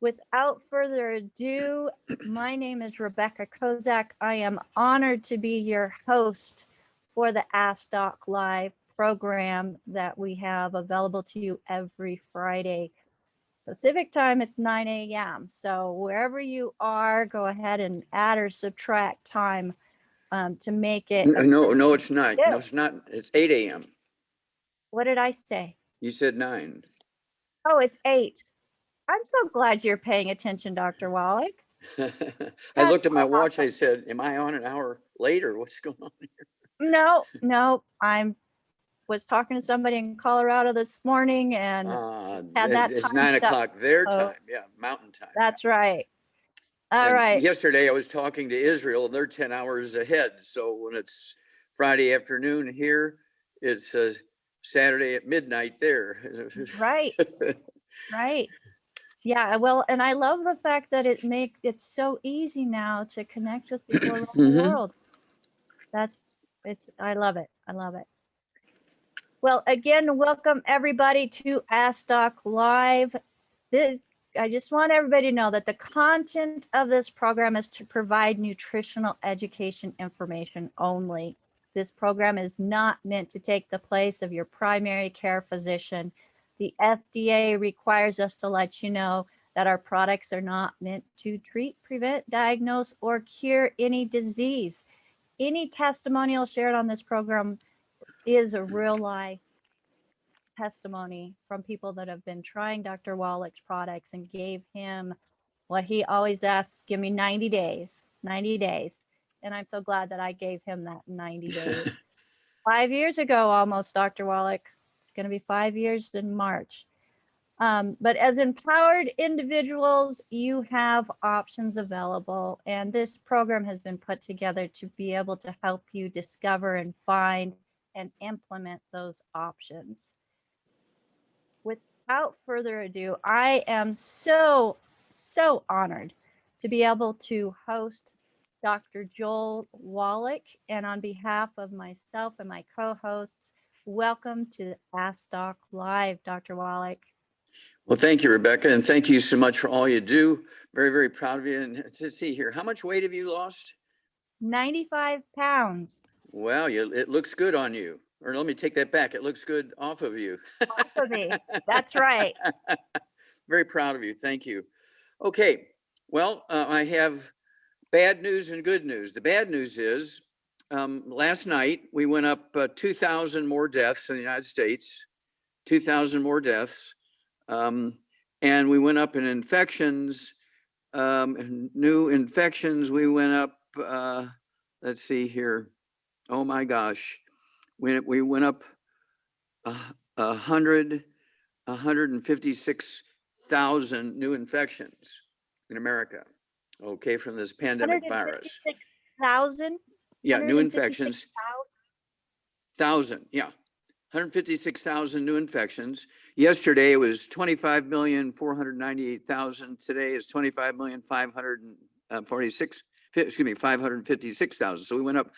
Without further ado, my name is Rebecca Kozak. I am honored to be your host for the Ask Doc Live program that we have available to you every Friday. Pacific time, it's 9 a.m. So wherever you are, go ahead and add or subtract time to make it. No, it's not. No, it's not. It's 8 a.m. What did I say? You said 9. Oh, it's 8. I'm so glad you're paying attention, Dr. Wallach. I looked at my watch. I said, am I on an hour late or what's going on here? No, I was talking to somebody in Colorado this morning and had that it's time 9 stuff o'clock their time. closed. Yeah, mountain time. That's right. All And right. yesterday I was talking to Israel and they're 10 hours ahead. So when it's Friday afternoon here, it's Saturday at midnight there. Right. Right. Yeah, well, and I love the fact that it's so easy now to connect with people around the world. I love it. I love it. Well, again, welcome everybody to Ask Doc Live. I just want everybody to know that the content of this program is to provide nutritional education information only. This program is not meant to take the place of your primary care physician. The FDA requires us to let you know that our products are not meant to treat, prevent, diagnose, or cure any disease. Any testimonial shared on this program is a real life testimony from people that have been trying Dr. Wallach's products and gave him what he always asks, give me 90 days, 90 days. And I'm so glad that I gave him that 90 days. 5 years ago, almost, Dr. Wallach. It's going to be 5 years in March. But as empowered individuals, you have options available. And this program has been put together to be able to help you discover and find and implement those options. Without further ado, I am so honored to be able to host Dr. Joel Wallach. And on behalf of myself and my co-hosts, welcome to Ask Doc Live, Dr. Wallach. Well, thank you, Rebecca, and thank you so much for all you do. Very, very proud of you. And to see here, how much weight have you lost? 95 pounds. Wow, it looks good on you. Or let me take that back. It looks good off of you. Off of me. That's right. Very proud of you. Thank you. Okay. Well, I have bad news and good news. The bad news is last night we went up 2,000 more deaths in the United States, 2,000 more deaths. And we went up in infections, new infections. We went up, let's see here. Oh my gosh. We went up 156,000 new infections in America. Okay, from this pandemic virus. 156,000? Yeah, new infections. 1,000, yeah. 156,000 new infections. Yesterday it was 25,498,000. Today is 556,000. So we went up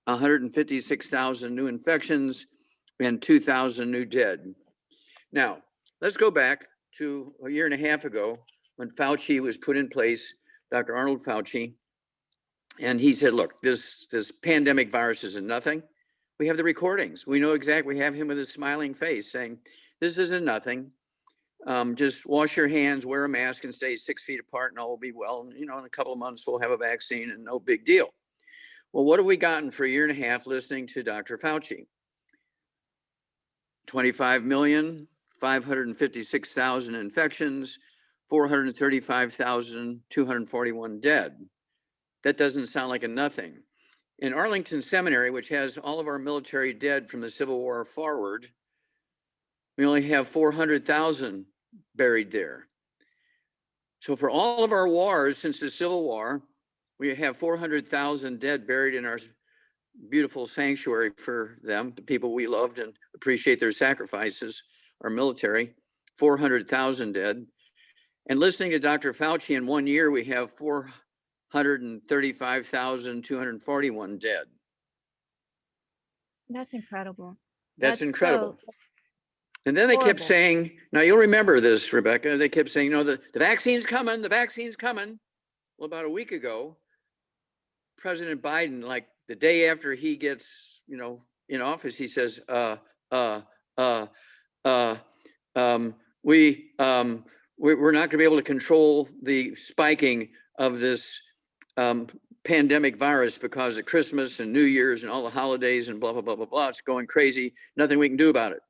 156,000 new infections and 2,000 new dead. Now, let's go back to a year and a half ago when Fauci was put in place, Dr. Arnold Fauci, and he said, look, this pandemic virus isn't nothing. We have the recordings. We know exactly. We have him with his smiling face saying, this isn't nothing. Just wash your hands, wear a mask, and stay 6 feet apart, and all will be well. And, in a couple of months, we'll have a vaccine and no big deal. Well, what have we gotten for a year and a half listening to Dr. Fauci? 25,556,000 infections, 435,241 dead. That doesn't sound like a nothing. In Arlington Seminary, which has all of our military dead from the Civil War forward, we only have 400,000 buried there. So for all of our wars since the Civil War, we have 400,000 dead buried in our beautiful sanctuary for them, the people we loved and appreciate their sacrifices, our military, 400,000 dead. And listening to Dr. Fauci, in 1 year, we have 435,241 dead. That's incredible. That's incredible. And then they kept Horrible. saying, now you'll remember this, Rebecca, they kept saying, no, the vaccine's coming, the vaccine's coming. Well, about a week ago, President Biden, like the day after he gets, in office, he says, we're not gonna be able to control the spiking of this pandemic virus because of Christmas and New Year's and all the holidays and blah, blah, blah, blah, blah. It's going crazy. Nothing we can do about it.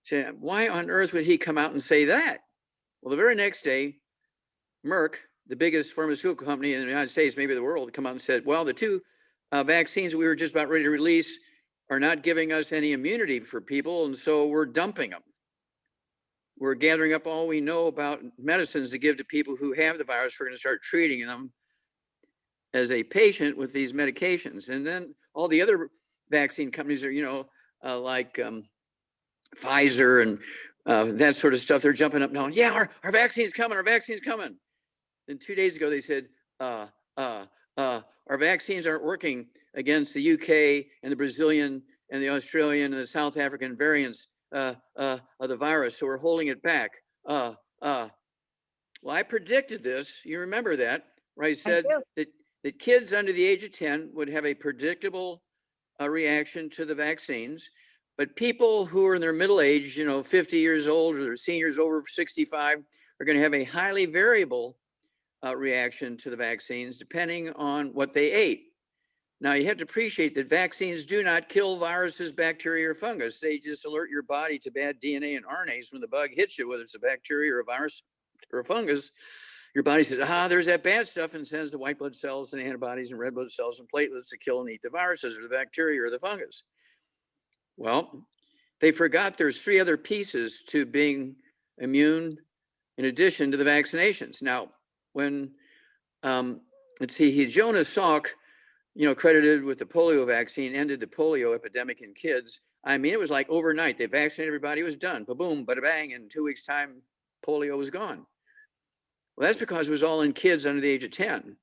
So why on earth would he come out and say that? Well, the very next day, Merck, the biggest pharmaceutical company in the United States, maybe the world, come out and said, well, the two vaccines we were just about ready to release are not giving us any immunity for people, and so we're dumping them. We're gathering up all we know about medicines to give to people who have the virus. We're going to start treating them as a patient with these medications. And then all the other vaccine companies are, like Pfizer and that sort of stuff. They're jumping up now. Yeah, our vaccine's coming. Our vaccine's coming. And 2 days ago, they said, our vaccines aren't working against the UK and the Brazilian and the Australian and the South African variants of the virus. So we're holding it back. Well, I predicted this. You remember that, where I said that kids under the age of 10 would have a predictable reaction to the vaccines. But people who are in their middle age, 50 years old, or seniors over 65, are going to have a highly variable reaction to the vaccines, depending on what they ate. Now, you have to appreciate that vaccines do not kill viruses, bacteria, or fungus. They just alert your body to bad DNA and RNAs when the bug hits you, whether it's a bacteria or a virus or a fungus. Your body says, there's that bad stuff, and sends the white blood cells and antibodies and red blood cells and platelets to kill and eat the viruses or the bacteria or the fungus. Well, they forgot there's 3 other pieces to being immune in addition to the vaccinations. Now, when, Jonas Salk, credited with the polio vaccine, ended the polio epidemic in kids. I mean, it was like overnight. They vaccinated everybody, it was done. Ba-boom, bada bang, in 2 weeks' time, polio was gone. Well, that's because it was all in kids under the age of 10.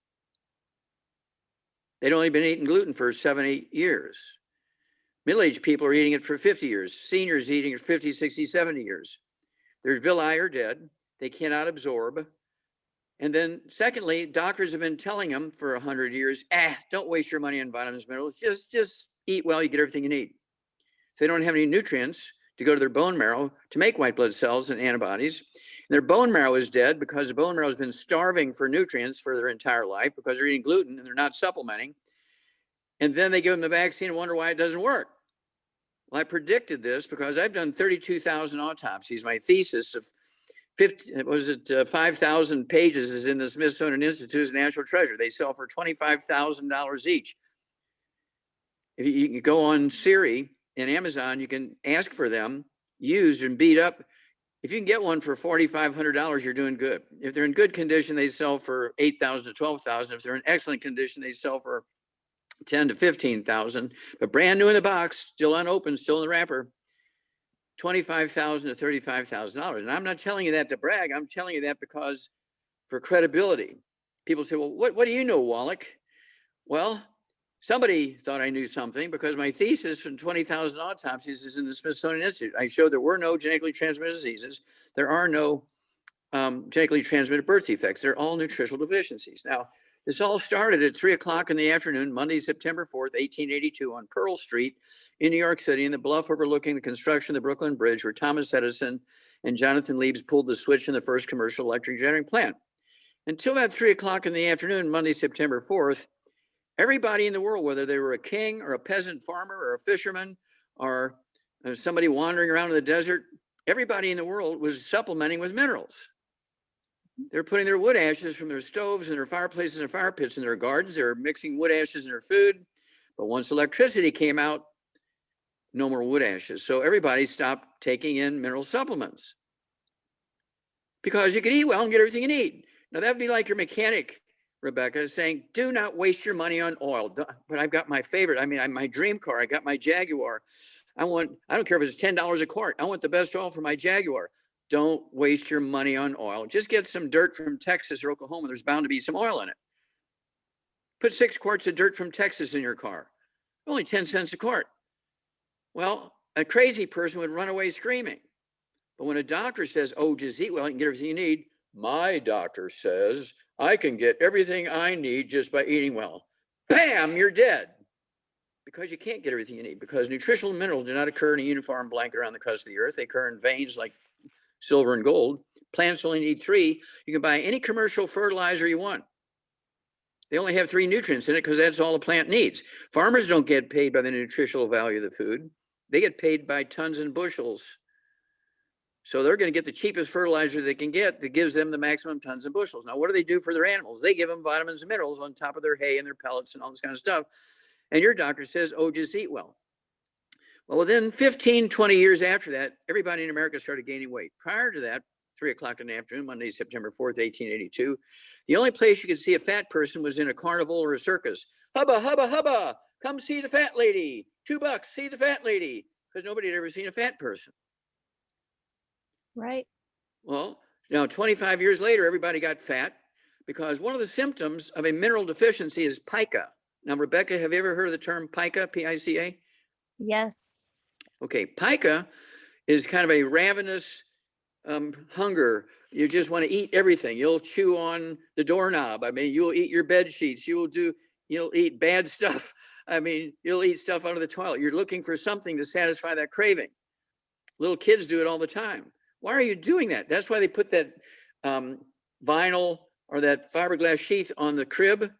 They'd only been eating gluten for 7, 8 years. Middle-aged people are eating it for 50 years. Seniors eating it for 50, 60, 70 years. Their villi are dead. They cannot absorb. And then secondly, doctors have been telling them for 100 years, don't waste your money on vitamins, minerals. Just eat well, you get everything you need. So they don't have any nutrients to go to their bone marrow to make white blood cells and antibodies. And their bone marrow is dead because the bone marrow has been starving for nutrients for their entire life because they're eating gluten and they're not supplementing. And then they give them the vaccine and wonder why it doesn't work. Well, I predicted this because I've done 32,000 autopsies. My thesis of 5,000 pages is in the Smithsonian Institute's National Treasure. They sell for $25,000 each. If you go on Siri and Amazon, you can ask for them used and beat up. If you can get one for $4,500, you're doing good. If they're in good condition, they sell for $8,000 to $12,000. If they're in excellent condition, they sell for $10,000 to $15,000. But brand new in the box, still unopened, still in the wrapper, $25,000 to $35,000. And I'm not telling you that to brag. I'm telling you that because for credibility. People say, well, what do you know, Wallach? Well, somebody thought I knew something because my thesis from 20,000 autopsies is in the Smithsonian Institute. I showed there were no genetically transmitted diseases. There are no genetically transmitted birth defects. They're all nutritional deficiencies. Now, this all started at 3 o'clock in the afternoon, Monday, September 4th, 1882 on Pearl Street in New York City, in the bluff overlooking the construction of the Brooklyn Bridge, where Thomas Edison and Jonathan Leibs pulled the switch in the first commercial electric generating plant. Until that 3 o'clock in the afternoon, Monday, September 4th, everybody in the world, whether they were a king or a peasant farmer or a fisherman or somebody wandering around in the desert, everybody in the world was supplementing with minerals. They're putting their wood ashes from their stoves and their fireplaces and fire pits in their gardens. They're mixing wood ashes in their food. But once electricity came out, no more wood ashes. So everybody stopped taking in mineral supplements because you can eat well and get everything you need. Now that'd be like your mechanic, Rebecca, saying, do not waste your money on oil. But I've got my favorite. I mean, my dream car. I got my Jaguar. I don't care if it's $10 a quart. I want the best oil for my Jaguar. Don't waste your money on oil. Just get some dirt from Texas or Oklahoma. There's bound to be some oil in it. Put 6 quarts of dirt from Texas in your car. Only 10 cents a quart. Well, a crazy person would run away screaming. But when a doctor says, oh, just eat well, you can get everything you need. My doctor says I can get everything I need just by eating well. Bam, you're dead. Because you can't get everything you need, because nutritional minerals do not occur in a uniform blanket around the crust of the earth. They occur in veins like silver and gold. Plants only need 3. You can buy any commercial fertilizer you want. They only have 3 nutrients in it because that's all the plant needs. Farmers don't get paid by the nutritional value of the food. They get paid by tons and bushels. So they're going to get the cheapest fertilizer they can get that gives them the maximum tons and bushels. Now, what do they do for their animals? They give them vitamins and minerals on top of their hay and their pellets and all this kind of stuff. And your doctor says, oh, just eat well. Well, within 15, 20 years after that, everybody in America started gaining weight. Prior to that, 3 o'clock in the afternoon, Monday, September 4th, 1882, the only place you could see a fat person was in a carnival or a circus. Hubba, hubba, hubba, come see the fat lady. $2, see the fat lady. Because nobody had ever seen a fat person. Right. Well, now 25 years later, everybody got fat because one of the symptoms of a mineral deficiency is pica. Now, Rebecca, have you ever heard of the term pica, P-I-C-A? Yes. Okay, pica is kind of a ravenous hunger. You just want to eat everything. You'll chew on the doorknob. I mean, you'll eat your bed sheets. You'll eat bad stuff. I mean, you'll eat stuff out of the toilet. You're looking for something to satisfy that craving. Little kids do it all the time. Why are you doing that? That's why they put that vinyl or that fiberglass sheath on the crib.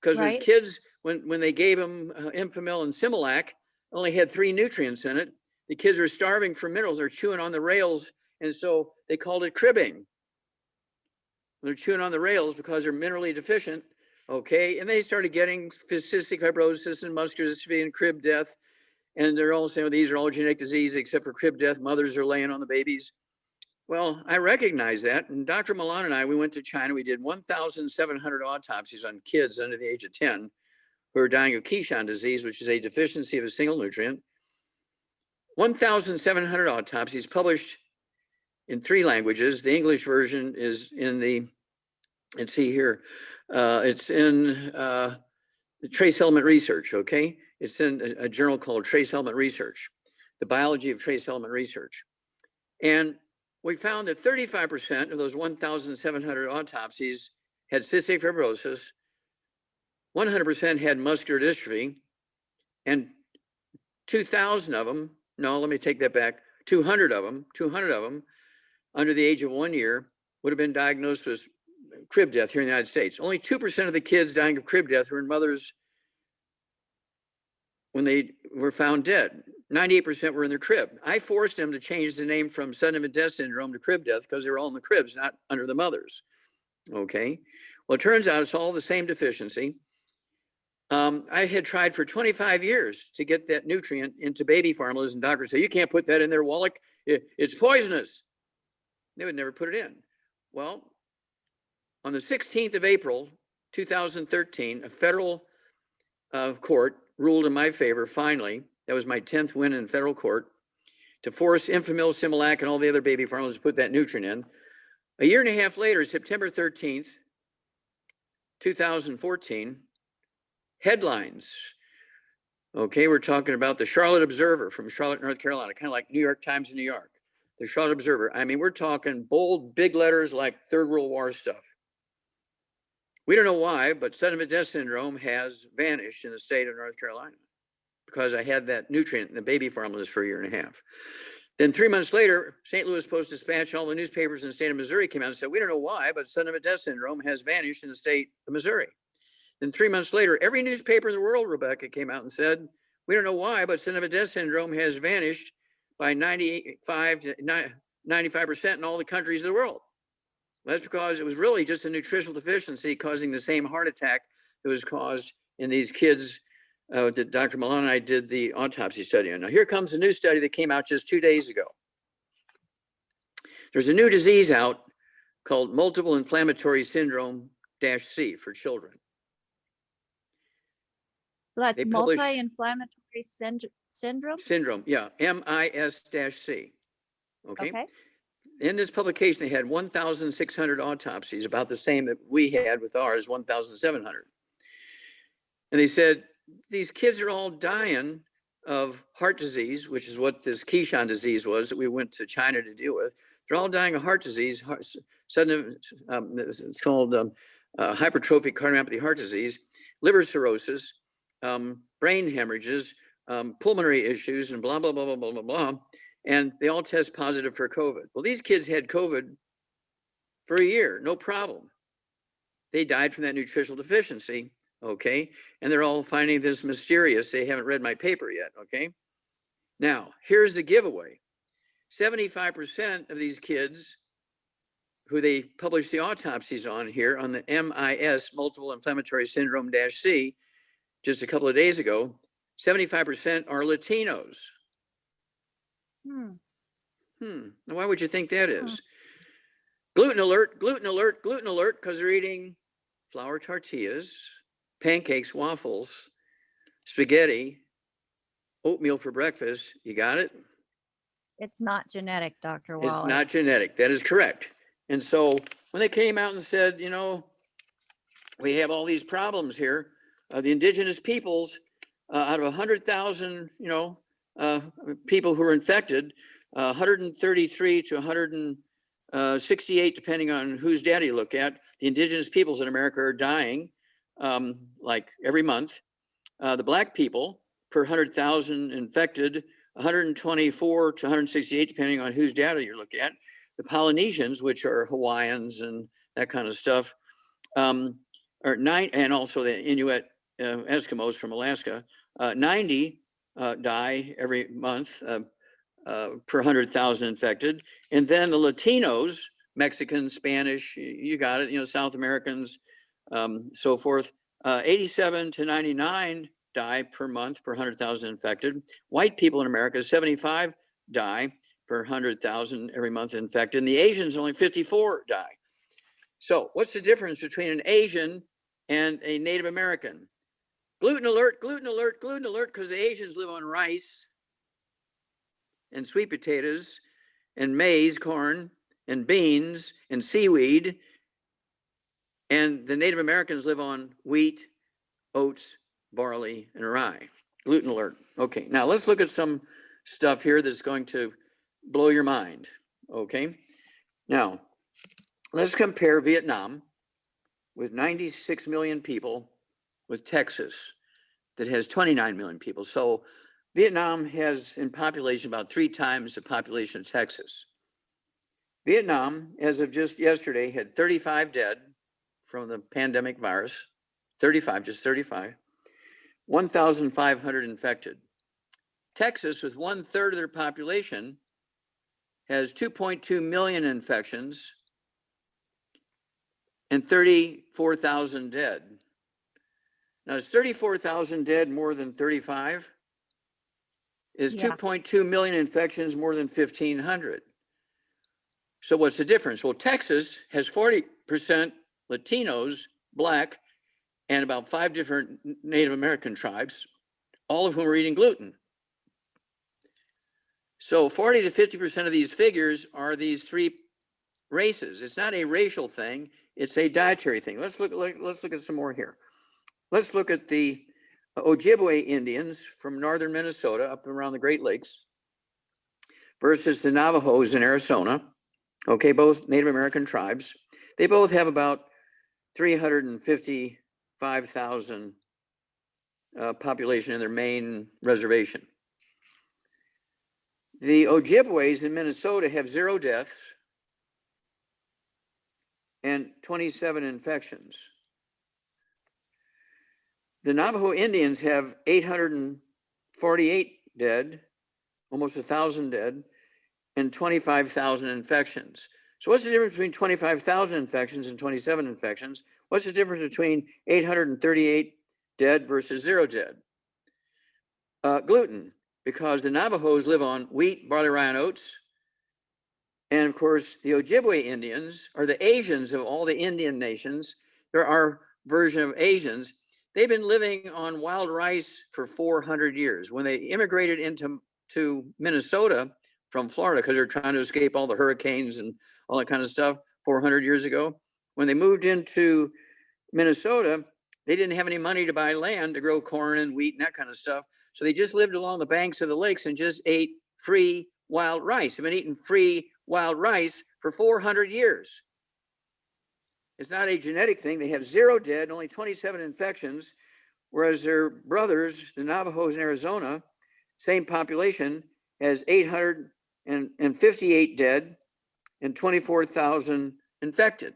Because Right. the kids, when they gave them Enfamil and Similac, only had 3 nutrients in it. The kids are starving for minerals. They're chewing on the rails. And so they called it cribbing. They're chewing on the rails because they're minerally deficient. Okay. And they started getting cystic fibrosis and muscular dystrophy and crib death. And they're all saying, well, these are all genetic diseases except for crib death. Mothers are laying on the babies. Well, I recognize that. And Dr. Milan and I, we went to China. We did 1,700 autopsies on kids under the age of 10 who are dying of Kishan disease, which is a deficiency of a single nutrient. 1,700 autopsies published in 3 languages. The English version is in the, let's see here, it's in the Trace Element Research, okay? It's in a journal called Trace Element Research, the biology of trace element research. And we found that 35% of those 1,700 autopsies had cystic fibrosis, 100% had muscular dystrophy, and 2,000 of them, no, let me take that back, 200 of them under the age of 1 year would have been diagnosed with crib death here in the United States. Only 2% of the kids dying of crib death were in mothers when they were found dead. 98% were in their crib. I forced them to change the name from sudden infant death syndrome to crib death because they were all in the cribs, not under the mothers. Okay. Well, it turns out it's all the same deficiency. I had tried for 25 years to get that nutrient into baby formulas, and doctors say, you can't put that in there, Wallach. It's poisonous. They would never put it in. Well, on the 16th of April, 2013, a federal court ruled in my favor, finally. That was my 10th win in federal court, to force Enfamil, Similac, and all the other baby formulas to put that nutrient in. A year and a half later, September 13th, 2014, headlines. Okay, we're talking about the Charlotte Observer from Charlotte, North Carolina, kind of like New York Times in New York. The Charlotte Observer. I mean, we're talking bold, big letters like Third World War stuff. We don't know why, but sudden infant death syndrome has vanished in the state of North Carolina because I had that nutrient in the baby formulas for a year and a half. Then 3 months later, St. Louis Post-Dispatch and all the newspapers in the state of Missouri came out and said, we don't know why, but sudden infant death syndrome has vanished in the state of Missouri. Then 3 months later, every newspaper in the world, Rebecca, came out and said, we don't know why, but sudden infant death syndrome has vanished by 95 to 95% in all the countries of the world. Well, that's because it was really just a nutritional deficiency causing the same heart attack that was caused in these kids that Dr. Milan and I did the autopsy study on. Now, here comes a new study that came out just 2 days ago. There's a new disease out called multiple inflammatory syndrome-C for children. So that's They publish- multi-inflammatory syndrome? Syndrome, yeah, MIS-C. Okay. Okay. In this publication, they had 1,600 autopsies, about the same that we had with ours, 1,700. And they said, these kids are all dying of heart disease, which is what this Keyshawn disease was that we went to China to deal with. They're all dying of heart disease. Sudden, it's called hypertrophic cardiomyopathy heart disease, liver cirrhosis, brain hemorrhages, pulmonary issues, and blah, blah, blah, blah, blah, blah, blah. And they all test positive for COVID. Well, these kids had COVID for a year, no problem. They died from that nutritional deficiency, okay? And they're all finding this mysterious. They haven't read my paper yet, okay? Now, here's the giveaway. 75% of these kids who they published the autopsies on here on the MIS, multiple inflammatory syndrome -C, just a couple of days ago, 75% are Latinos. Now, why would you think that is? Gluten alert, gluten alert, gluten alert, because they're eating flour tortillas, pancakes, waffles, spaghetti, oatmeal for breakfast. You got it? It's not genetic, Dr. Wallach. It's not genetic. That is correct. And so when they came out and said, you know, we have all these problems here, the indigenous peoples, out of 100,000, you know, people who are infected, 133 to 168, depending on whose data you look at, the indigenous peoples in America are dying like every month. The Black people per 100,000 infected, 124 to 168, depending on whose data you look at. The Polynesians, which are Hawaiians and that kind of stuff, are 9, and also the Inuit Eskimos from Alaska, 90 die every month per 100,000 infected. And then the Latinos, Mexicans, Spanish, you got it, you know, South Americans, so forth, 87 to 99 die per month per 100,000 infected. White people in America, 75 die per 100,000 every month infected. And the Asians, only 54 die. So what's the difference between an Asian and a Native American? Gluten alert, gluten alert, gluten alert, because the Asians live on rice and sweet potatoes and maize, corn and beans and seaweed. And the Native Americans live on wheat, oats, barley, and rye. Gluten alert. Okay, now let's look at some stuff here that's going to blow your mind. Okay, now let's compare Vietnam with 96 million people with Texas that has 29 million people. So Vietnam has in population about 3 times the population of Texas. Vietnam, as of just yesterday, had 35 dead from the pandemic virus, 35, just 35, 1,500 infected. Texas, with 1/3 of their population, has 2.2 million infections and 34,000 dead. Now, is 34,000 dead more than 35? Is 2.2 million infections more than 1,500? So what's the difference? Well, Texas has 40% Latinos, Black, and about 5 different Native American tribes, all of whom are eating gluten. So 40 to 50% of these figures are these 3 races. It's not a racial thing, it's a dietary thing. Let's look at some more here. Let's look at the Ojibwe Indians from northern Minnesota up around the Great Lakes versus the Navajos in Arizona. Okay, both Native American tribes. They both have about 355,000 population in their main reservation. The Ojibways in Minnesota have 0 deaths and 27 infections. The Navajo Indians have 848 dead, almost 1,000 dead, and 25,000 infections. So what's the difference between 25,000 infections and 27 infections? What's the difference between 838 dead versus 0 dead? Gluten, because the Navajos live on wheat, barley, rye, and oats. And of course, the Ojibwe Indians are the Asians of all the Indian nations. They're our version of Asians. They've been living on wild rice for 400 years. When they immigrated into Minnesota from Florida, because they're trying to escape all the hurricanes and all that kind of stuff 400 years ago, when they moved into Minnesota, they didn't have any money to buy land to grow corn and wheat and that kind of stuff. So they just lived along the banks of the lakes and just ate free wild rice. They've been eating free wild rice for 400 years. It's not a genetic thing. They have 0 dead, only 27 infections, whereas their brothers, the Navajos in Arizona, same population, has 858 dead and 24,000 infected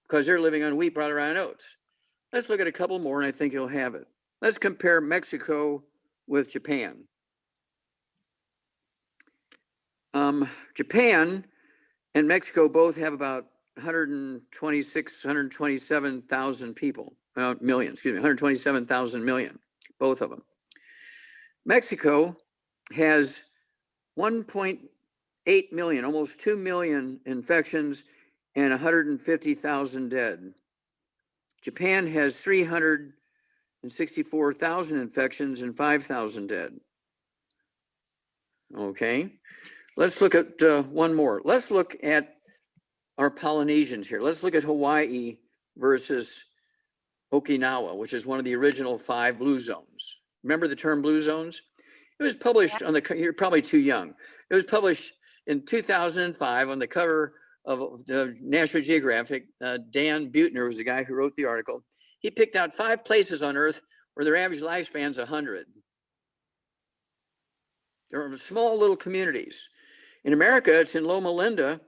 because they're living on wheat, barley, rye, and oats. Let's look at a couple more, and I think you'll have it. Let's compare Mexico with Japan. Japan and Mexico both have about 127,000 people, million, excuse me, 127,000 million, both of them. Mexico has 1.8 million, almost 2 million infections and 150,000 dead. Japan has 364,000 infections and 5,000 dead. Okay, let's look at one more. Let's look at our Polynesians here. Let's look at Hawaii versus Okinawa, which is one of the original 5 blue zones. Remember the term blue zones? It was published on the, you're probably too young. It was published in 2005 on the cover of National Geographic. Dan Buettner was the guy who wrote the article. He picked out 5 places on Earth where their average lifespan is 100. There are small little communities. In America, it's in Loma Linda,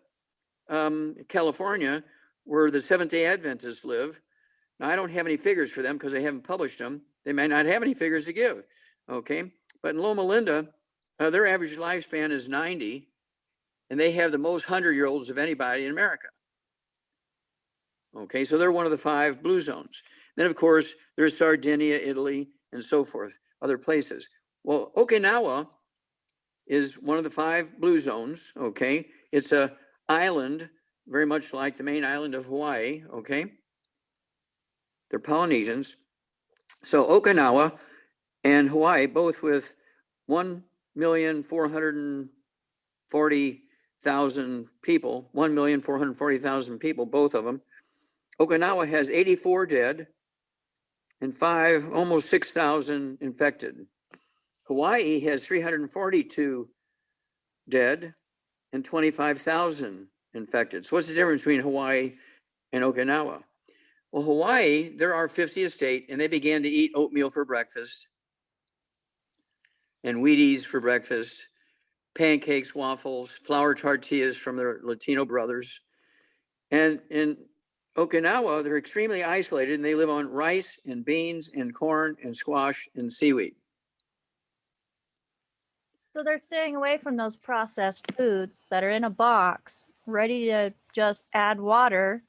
California, where the Seventh-day Adventists live. Now, I don't have any figures for them because they haven't published them. They may not have any figures to give, okay? But in Loma Linda, their average lifespan is 90, and they have the most 100-year-olds of anybody in America. Okay, so they're one of the 5 blue zones. Then, of course, there's Sardinia, Italy, and so forth, other places. Well, Okinawa is one of the 5 blue zones, okay? It's a island, very much like the main island of Hawaii, okay? They're Polynesians. So Okinawa and Hawaii, both with 1,440,000 people, 1,440,000 people, both of them. Okinawa has 84 dead and almost 6,000 infected. Hawaii has 342 dead and 25,000 infected. So what's the difference between Hawaii and Okinawa? Well, Hawaii, they're our 50th state, and they began to eat oatmeal for breakfast and Wheaties for breakfast, pancakes, waffles, flour tortillas from their Latino brothers. And in Okinawa, they're extremely isolated, and they live on rice and beans and corn and squash and seaweed. So they're staying away from those processed foods that are in a box, ready to just add water.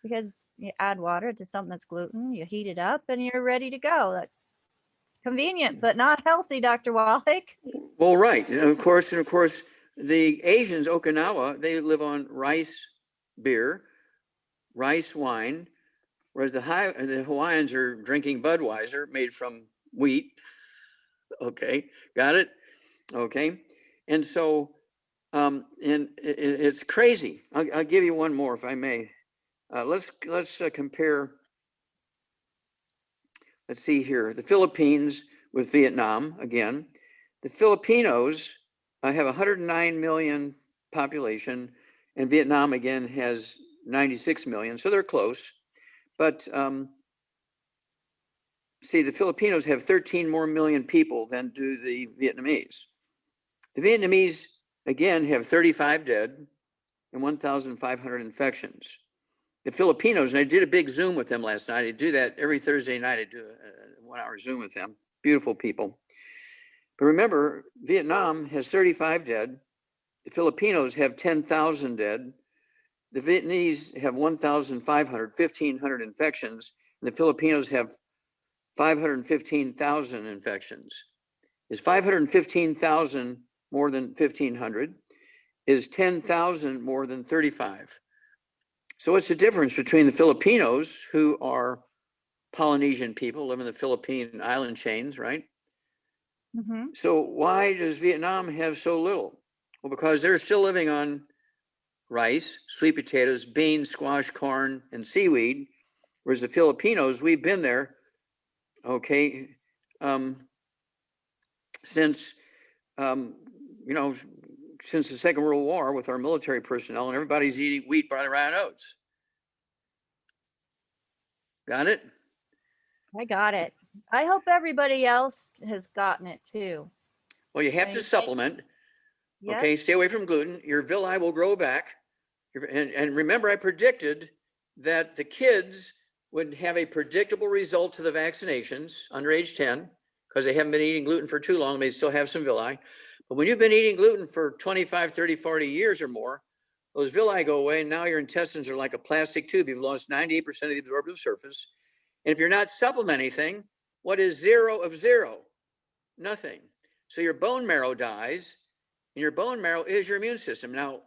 Because you add water to something that's gluten, you heat it up, and you're ready to go. That's convenient, but not healthy, Dr. Wallach. Well, right. And of course, the Asians, Okinawa, they live on rice beer, rice wine, whereas the Hawaiians are drinking Budweiser made from wheat. Okay, got it? Okay. And so, it's crazy. I'll give you one more if I may. Let's compare. Let's see here, the Philippines with Vietnam again. The Filipinos have 109 million population, and Vietnam again has 96 million, so they're close. But see, the Filipinos have 13 more million people than do the Vietnamese. The Vietnamese again have 35 dead and 1,500 infections. The Filipinos, and I did a big Zoom with them last night. I do that every Thursday night. I do a 1-hour Zoom with them. Beautiful people. But remember, Vietnam has 35 dead. The Filipinos have 10,000 dead. The Vietnamese have 1,500, 1,500 infections. And the Filipinos have 515,000 infections. Is 515,000 more than 1,500? Is 10,000 more than 35? So what's the difference between the Filipinos, who are Polynesian people, live in the Philippine island chains, right? Mm-hmm. So why does Vietnam have so little? Well, because they're still living on rice, sweet potatoes, beans, squash, corn, and seaweed, whereas the Filipinos, we've been there, okay, since, you know, since the Second World War with our military personnel, and everybody's eating wheat, barley, rye, and oats. Got it? I got it. I hope everybody else has gotten it too. Well, you have to supplement. Yep. Okay, stay away from gluten. Your villi will grow back. And remember, I predicted that the kids would have a predictable result to the vaccinations under age 10 because they haven't been eating gluten for too long. They still have some villi. But when you've been eating gluten for 25, 30, 40 years or more, those villi go away, and now your intestines are like a plastic tube. You've lost 98% of the absorptive surface. And if you're not supplementing anything, what is 0 of 0? Nothing. So your bone marrow dies, and your bone marrow is your immune system. Now,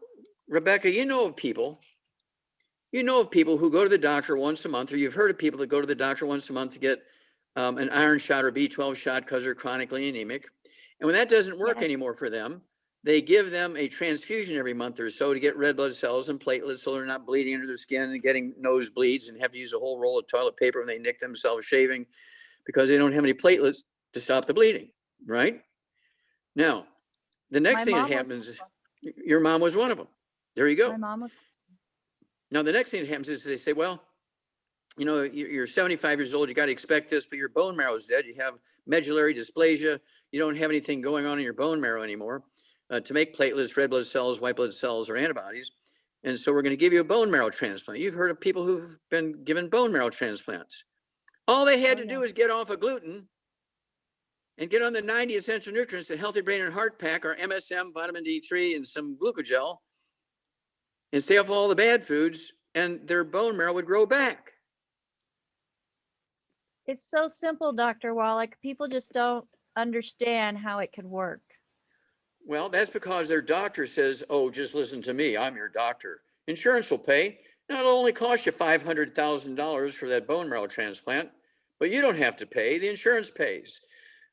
Rebecca, you know of people who go to the doctor once a month, or you've heard of people that go to the doctor once a month to get an iron shot or B12 shot because they're chronically anemic. And when that doesn't work anymore for them, they give them a transfusion every month or so to get red blood cells and platelets so they're not bleeding under their skin and getting nosebleeds and have to use a whole roll of toilet paper when they nick themselves shaving because they don't have any platelets to stop the bleeding, right? Now, the next thing that happens, your mom was one of them. There you go. My mom was. Now, the next thing that happens is they say, well, you know, you're 75 years old, you got to expect this, but your bone marrow is dead. You have medullary dysplasia. You don't have anything going on in your bone marrow anymore to make platelets, red blood cells, white blood cells, or antibodies. And so we're going to give you a bone marrow transplant. You've heard of people who've been given bone marrow transplants. All they had to do is get off of gluten and get on the 90 essential nutrients, the Healthy Brain and Heart Pack, or MSM, vitamin D3, and some glucogel, and stay off all the bad foods, and their bone marrow would grow back. It's so simple, Dr. Wallach. People just don't understand how it could work. Well, that's because their doctor says, oh, just listen to me. I'm your doctor. Insurance will pay. Now, it'll only cost you $500,000 for that bone marrow transplant, but you don't have to pay. The insurance pays.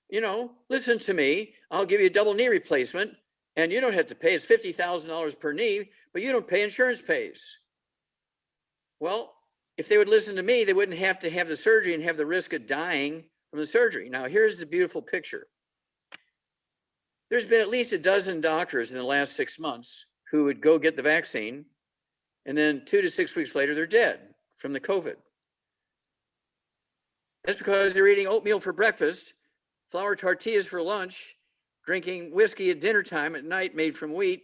You know, listen to me. I'll give you a double knee replacement, and you don't have to pay. It's $50,000 per knee, but you don't pay. Insurance pays. Well, if they would listen to me, they wouldn't have to have the surgery and have the risk of dying from the surgery. Now, here's the beautiful picture. There's been at least a dozen doctors in the last 6 months who would go get the vaccine, and then 2 to 6 weeks later, they're dead from the COVID. That's because they're eating oatmeal for breakfast, flour tortillas for lunch, drinking whiskey at dinner time at night made from wheat.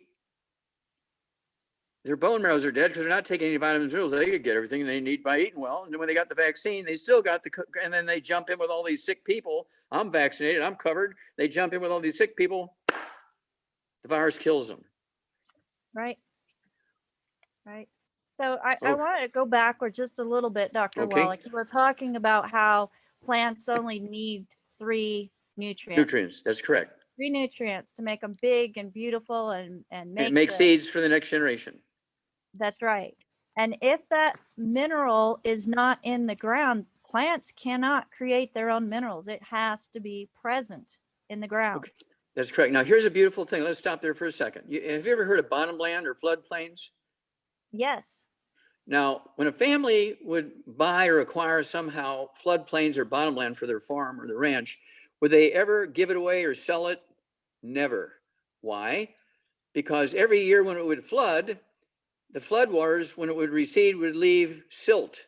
Their bone marrows are dead because they're not taking any vitamins and minerals. They could get everything they need by eating well. And then when they got the vaccine, they still got and then they jump in with all these sick people. I'm vaccinated, I'm covered. They jump in with all these sick people. The virus kills them. Right. Right. So I want to go backward just a little bit, Dr. Wallach. You were talking about how plants only need 3 nutrients. Nutrients, that's correct. 3 nutrients to make them big and beautiful and make seeds for the next generation. That's right. And if that mineral is not in the ground, plants cannot create their own minerals. It has to be present in the ground. Okay. That's correct. Now, here's a beautiful thing. Let's stop there for a second. Have you ever heard of bottomland or floodplains? Yes. Now, when a family would buy or acquire somehow floodplains or bottomland for their farm or their ranch, would they ever give it away or sell it? Never. Why? Because every year when it would flood, the floodwaters, when it would recede, would leave silt,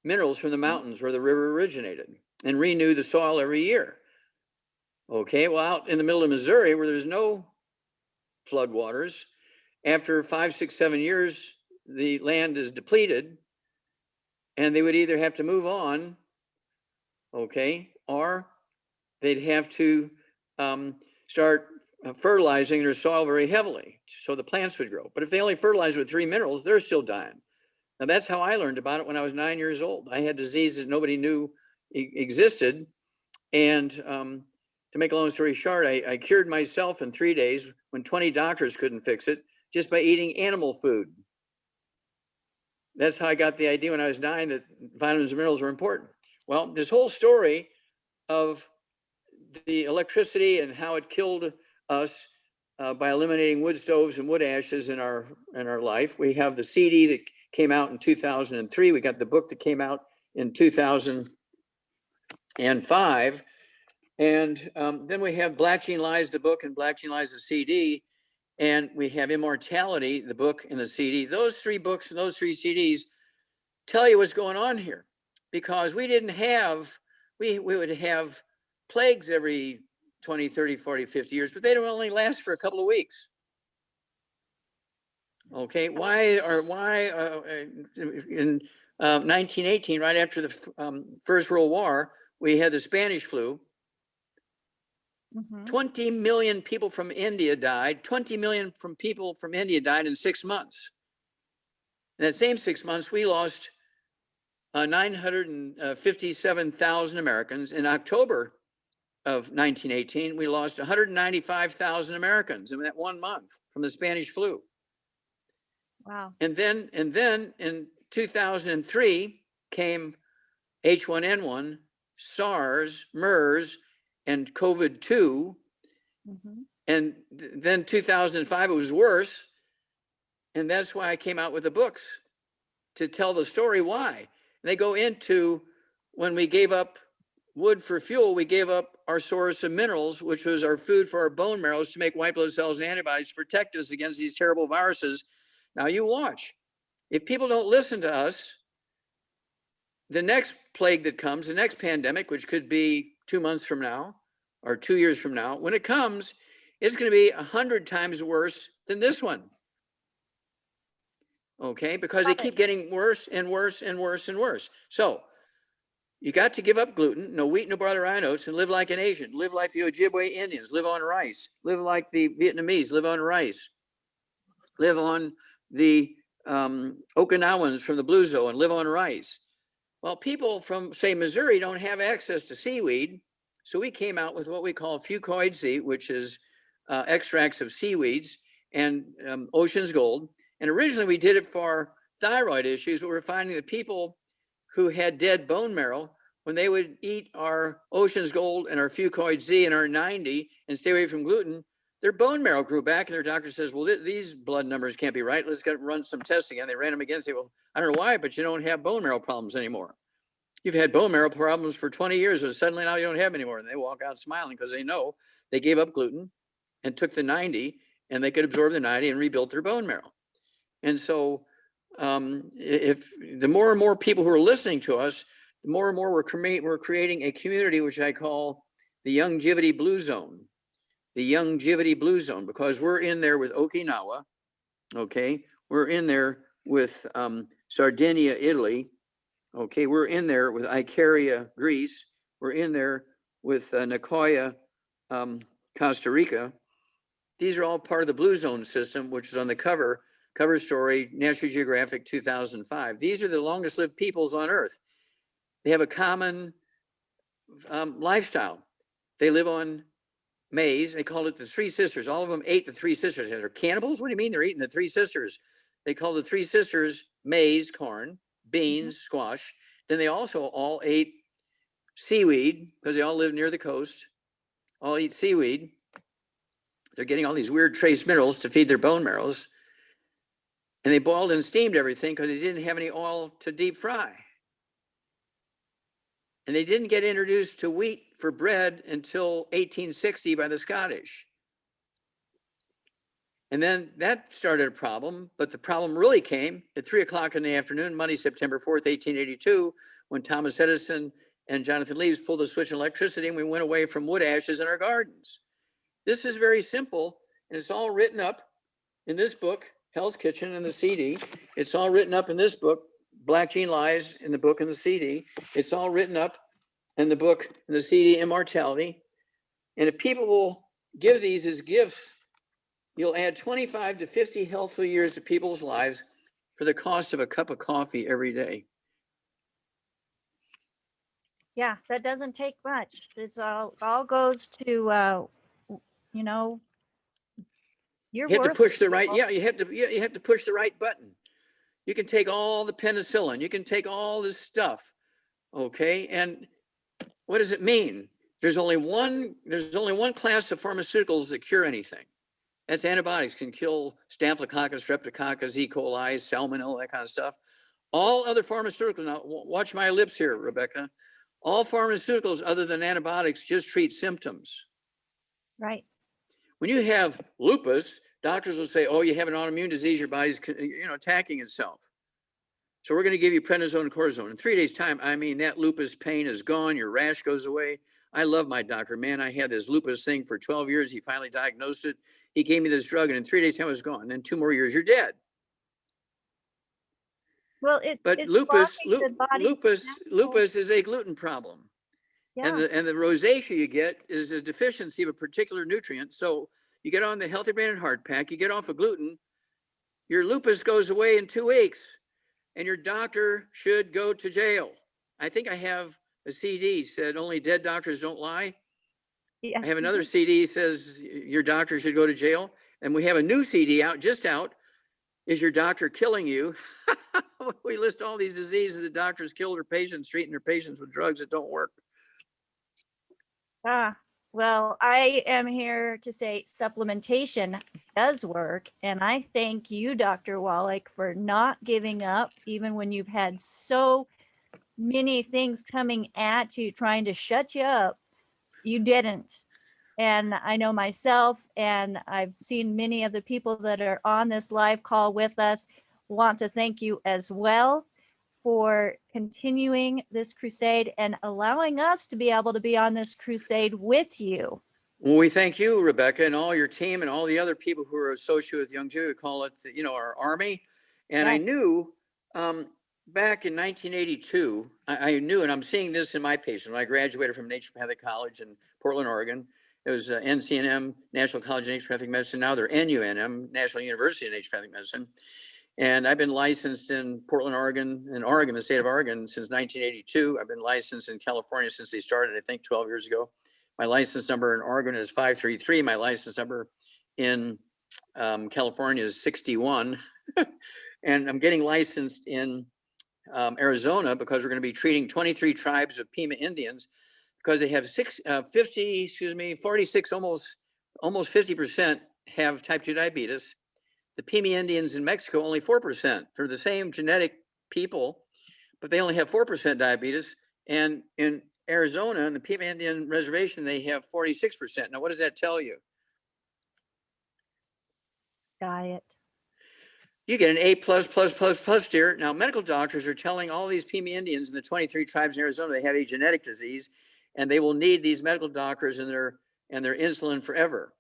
minerals from the mountains where the river originated, and renew the soil every year. Okay, well, out in the middle of Missouri, where there's no floodwaters, after 5, 6, 7 years, the land is depleted, and they would either have to move on, okay, or they'd have to start fertilizing their soil very heavily so the plants would grow. But if they only fertilize with 3 minerals, they're still dying. Now, that's how I learned about it when I was 9 years old. I had disease that nobody knew existed. And to make a long story short, I cured myself in 3 days when 20 doctors couldn't fix it just by eating animal food. That's how I got the idea when I was 9 that vitamins and minerals were important. Well, this whole story of the electricity and how it killed us by eliminating wood stoves and wood ashes in our life. We have the CD that came out in 2003. We got the book that came out in 2005. And then we have Black Gene Lies, the book, and Black Gene Lies, the CD. And we have Immortality, the book, and the CD. Those 3 books and those 3 CDs tell you what's going on here, because we didn't have, we would have plagues every 20, 30, 40, 50 years, but they don't only last for a couple of weeks. Okay, why in 1918, right after the First World War, we had the Spanish flu. 20 million people from India died. 20 million people from India died in 6 months. In that same 6 months, we lost 957,000 Americans. In October of 1918, we lost 195,000 Americans in that 1 month from the Spanish flu. Wow. And then in 2003 came H1N1, SARS, MERS, and COVID-2. And then 2005, it was worse. And that's why I came out with the books, to tell the story why. And they go into, when we gave up wood for fuel, we gave up our source of minerals, which was our food for our bone marrows to make white blood cells and antibodies to protect us against these terrible viruses. Now you watch. If people don't listen to us, the next plague that comes, the next pandemic, which could be 2 months from now or 2 years from now, when it comes, it's going to be 100 times worse than this one. Okay, because they keep getting worse and worse and worse and worse. So you got to give up gluten, no wheat, no barley, rye oats, and live like an Asian. Live like the Ojibwe Indians, live on rice. Live like the Vietnamese, live on rice. Live on the Okinawans from the Blue Zone, and live on rice. Well, people from, say, Missouri don't have access to seaweed. So we came out with what we call fucoid seed, which is extracts of seaweeds, and ocean's gold. And originally we did it for thyroid issues, but we're finding that people who had dead bone marrow, when they would eat our ocean's gold and our fucoid Z and our 90 and stay away from gluten, their bone marrow grew back, and their doctor says, well, these blood numbers can't be right. Let's run some testing. And they ran them again and say, well, I don't know why, but you don't have bone marrow problems anymore. You've had bone marrow problems for 20 years, and suddenly now you don't have any more. And they walk out smiling because they know they gave up gluten and took the 90, and they could absorb the 90 and rebuilt their bone marrow. And so if the more and more people who are listening to us, the more and more we're creating a community, which I call the Longevity Blue Zone. The Longevity Blue Zone, because we're in there with Okinawa, okay? We're in there with Sardinia, Italy, okay? We're in there with Icaria, Greece. We're in there with Nicoya, Costa Rica. These are all part of the Blue Zone system, which is on the cover story, National Geographic 2005. These are the longest lived peoples on Earth. They have a common lifestyle. They live on maize. They call it the Three Sisters. All of them ate the Three Sisters. They're cannibals? What do you mean they're eating the Three Sisters? They call the Three Sisters maize, corn, beans, squash. Then they also all ate seaweed, because they all live near the coast, all eat seaweed. They're getting all these weird trace minerals to feed their bone marrows. And they boiled and steamed everything because they didn't have any oil to deep fry. And they didn't get introduced to wheat for bread until 1860 by the Scottish. And then that started a problem, but the problem really came at 3 o'clock in the afternoon, Monday, September 4th, 1882, when Thomas Edison and Jonathan Leaves pulled the switch on electricity, and we went away from wood ashes in our gardens. This is very simple, and it's all written up in this book, Hell's Kitchen, and the CD. It's all written up in this book, Black Gene Lies, in the book and the CD. It's all written up in the book and the CD, Immortality. And if people will give these as gifts, you'll add 25 to 50 healthful years to people's lives for the cost of a cup of coffee every day. Yeah, that doesn't take much. It's all goes to you know, you're You have to worth push it, the right, people. yeah, you have to push the right button. You can take all the penicillin, you can take all this stuff, okay? And what does it mean? There's only one class of pharmaceuticals that cure anything. That's antibiotics, can kill Staphylococcus, Streptococcus, E. coli, Salmonella, that kind of stuff. All other pharmaceuticals, now watch my lips here, Rebecca. All pharmaceuticals other than antibiotics just treat symptoms. Right. When you have lupus, doctors will say, oh, you have an autoimmune disease, your body's attacking itself. So we're going to give you prednisone and cortisone. In 3 days' time, I mean, that lupus pain is gone. Your rash goes away. I love my doctor. Man, I had this lupus thing for 12 years. He finally diagnosed it. He gave me this drug, and in 3 days' time, it was gone. And then 2 more years, you're dead. Well, But it's lupus blocking the body's natural- is a gluten problem. And Yeah. the rosacea you get is a deficiency of a particular nutrient. So you get on the Healthy Brain and Heart Pack, you get off of gluten, your lupus goes away in 2 weeks, and your doctor should go to jail. I think I have a CD said only dead doctors don't lie. Yes. I have another CD says your doctor should go to jail. And we have a new CD out, Is Your Doctor Killing You? We list all these diseases that doctors kill their patients, treating their patients with drugs that don't work. Well, I am here to say supplementation does work. And I thank you, Dr. Wallach, for not giving up, even when you've had so many things coming at you, trying to shut you up. You didn't. And I know myself, and I've seen many of the people that are on this live call with us want to thank you as well for continuing this crusade and allowing us to be able to be on this crusade with you. Well, we thank you, Rebecca, and all your team and all the other people who are associated with Young Jew. We call it, our army. And I Yes. knew back in 1982, I knew, and I'm seeing this in my patients. When I graduated from Naturopathic College in Portland, Oregon, it was NCNM, National College of Naturopathic Medicine. Now they're NUNM, National University of Naturopathic Medicine. And I've been licensed in Portland, Oregon, the state of Oregon, since 1982. I've been licensed in California since they started, I think, 12 years ago. My license number in Oregon is 533. My license number in California is 61. And I'm getting licensed in Arizona because we're going to be treating 23 tribes of Pima Indians because they have 46, almost 50% have type 2 diabetes. The Pima Indians in Mexico, only 4%. They're the same genetic people, but they only have 4% diabetes. And in Arizona, in the Pima Indian reservation, they have 46%. Now, what does that tell you? Diet. You get an A++++ here. Now, medical doctors are telling all these Pima Indians in the 23 tribes in Arizona they have a genetic disease, and they will need these medical doctors and their insulin forever.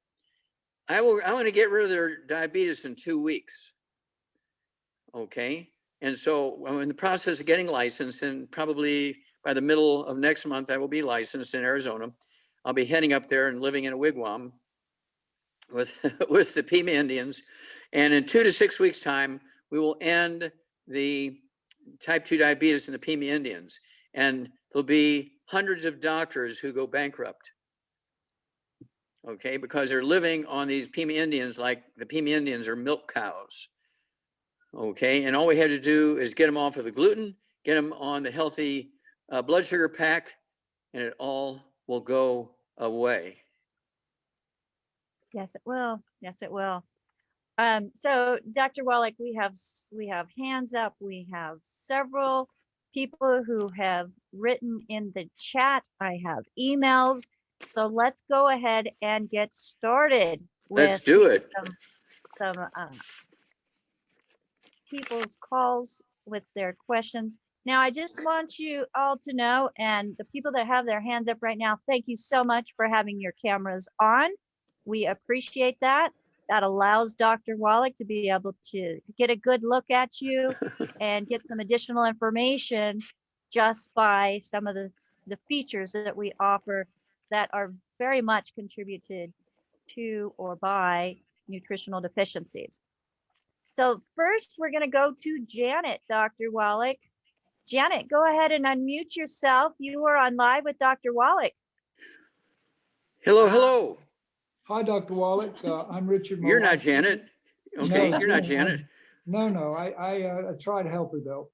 I want to get rid of their diabetes in 2 weeks. Okay. And so I'm in the process of getting licensed, and probably by the middle of next month, I will be licensed in Arizona. I'll be heading up there and living in a wigwam with the Pima Indians. And in 2 to 6 weeks time, we will end the type 2 diabetes in the Pima Indians. And there'll be hundreds of doctors who go bankrupt. Okay, because they're living on these Pima Indians like the Pima Indians are milk cows. Okay, and all we have to do is get them off of the gluten, get them on the healthy blood sugar pack, and it all will go away. Yes, it will. Yes, it will. So Dr. Wallach, we have hands up. We have several people who have written in the chat. I have emails. So let's go ahead and get started with Let's do it. some people's calls with their questions. Now, I just want you all to know, and the people that have their hands up right now, thank you so much for having your cameras on. We appreciate that. That allows Dr. Wallach to be able to get a good look at you and get some additional information just by some of the features that we offer that are very much contributed to or by nutritional deficiencies. So first, we're going to go to Janet, Dr. Wallach. Janet, go ahead and unmute yourself. You are on live with Dr. Wallach. Hello, hello. Hi, Dr. Wallach. I'm Richard. You're not Janet. Okay, No, you're not Janet. No. I try to help her though.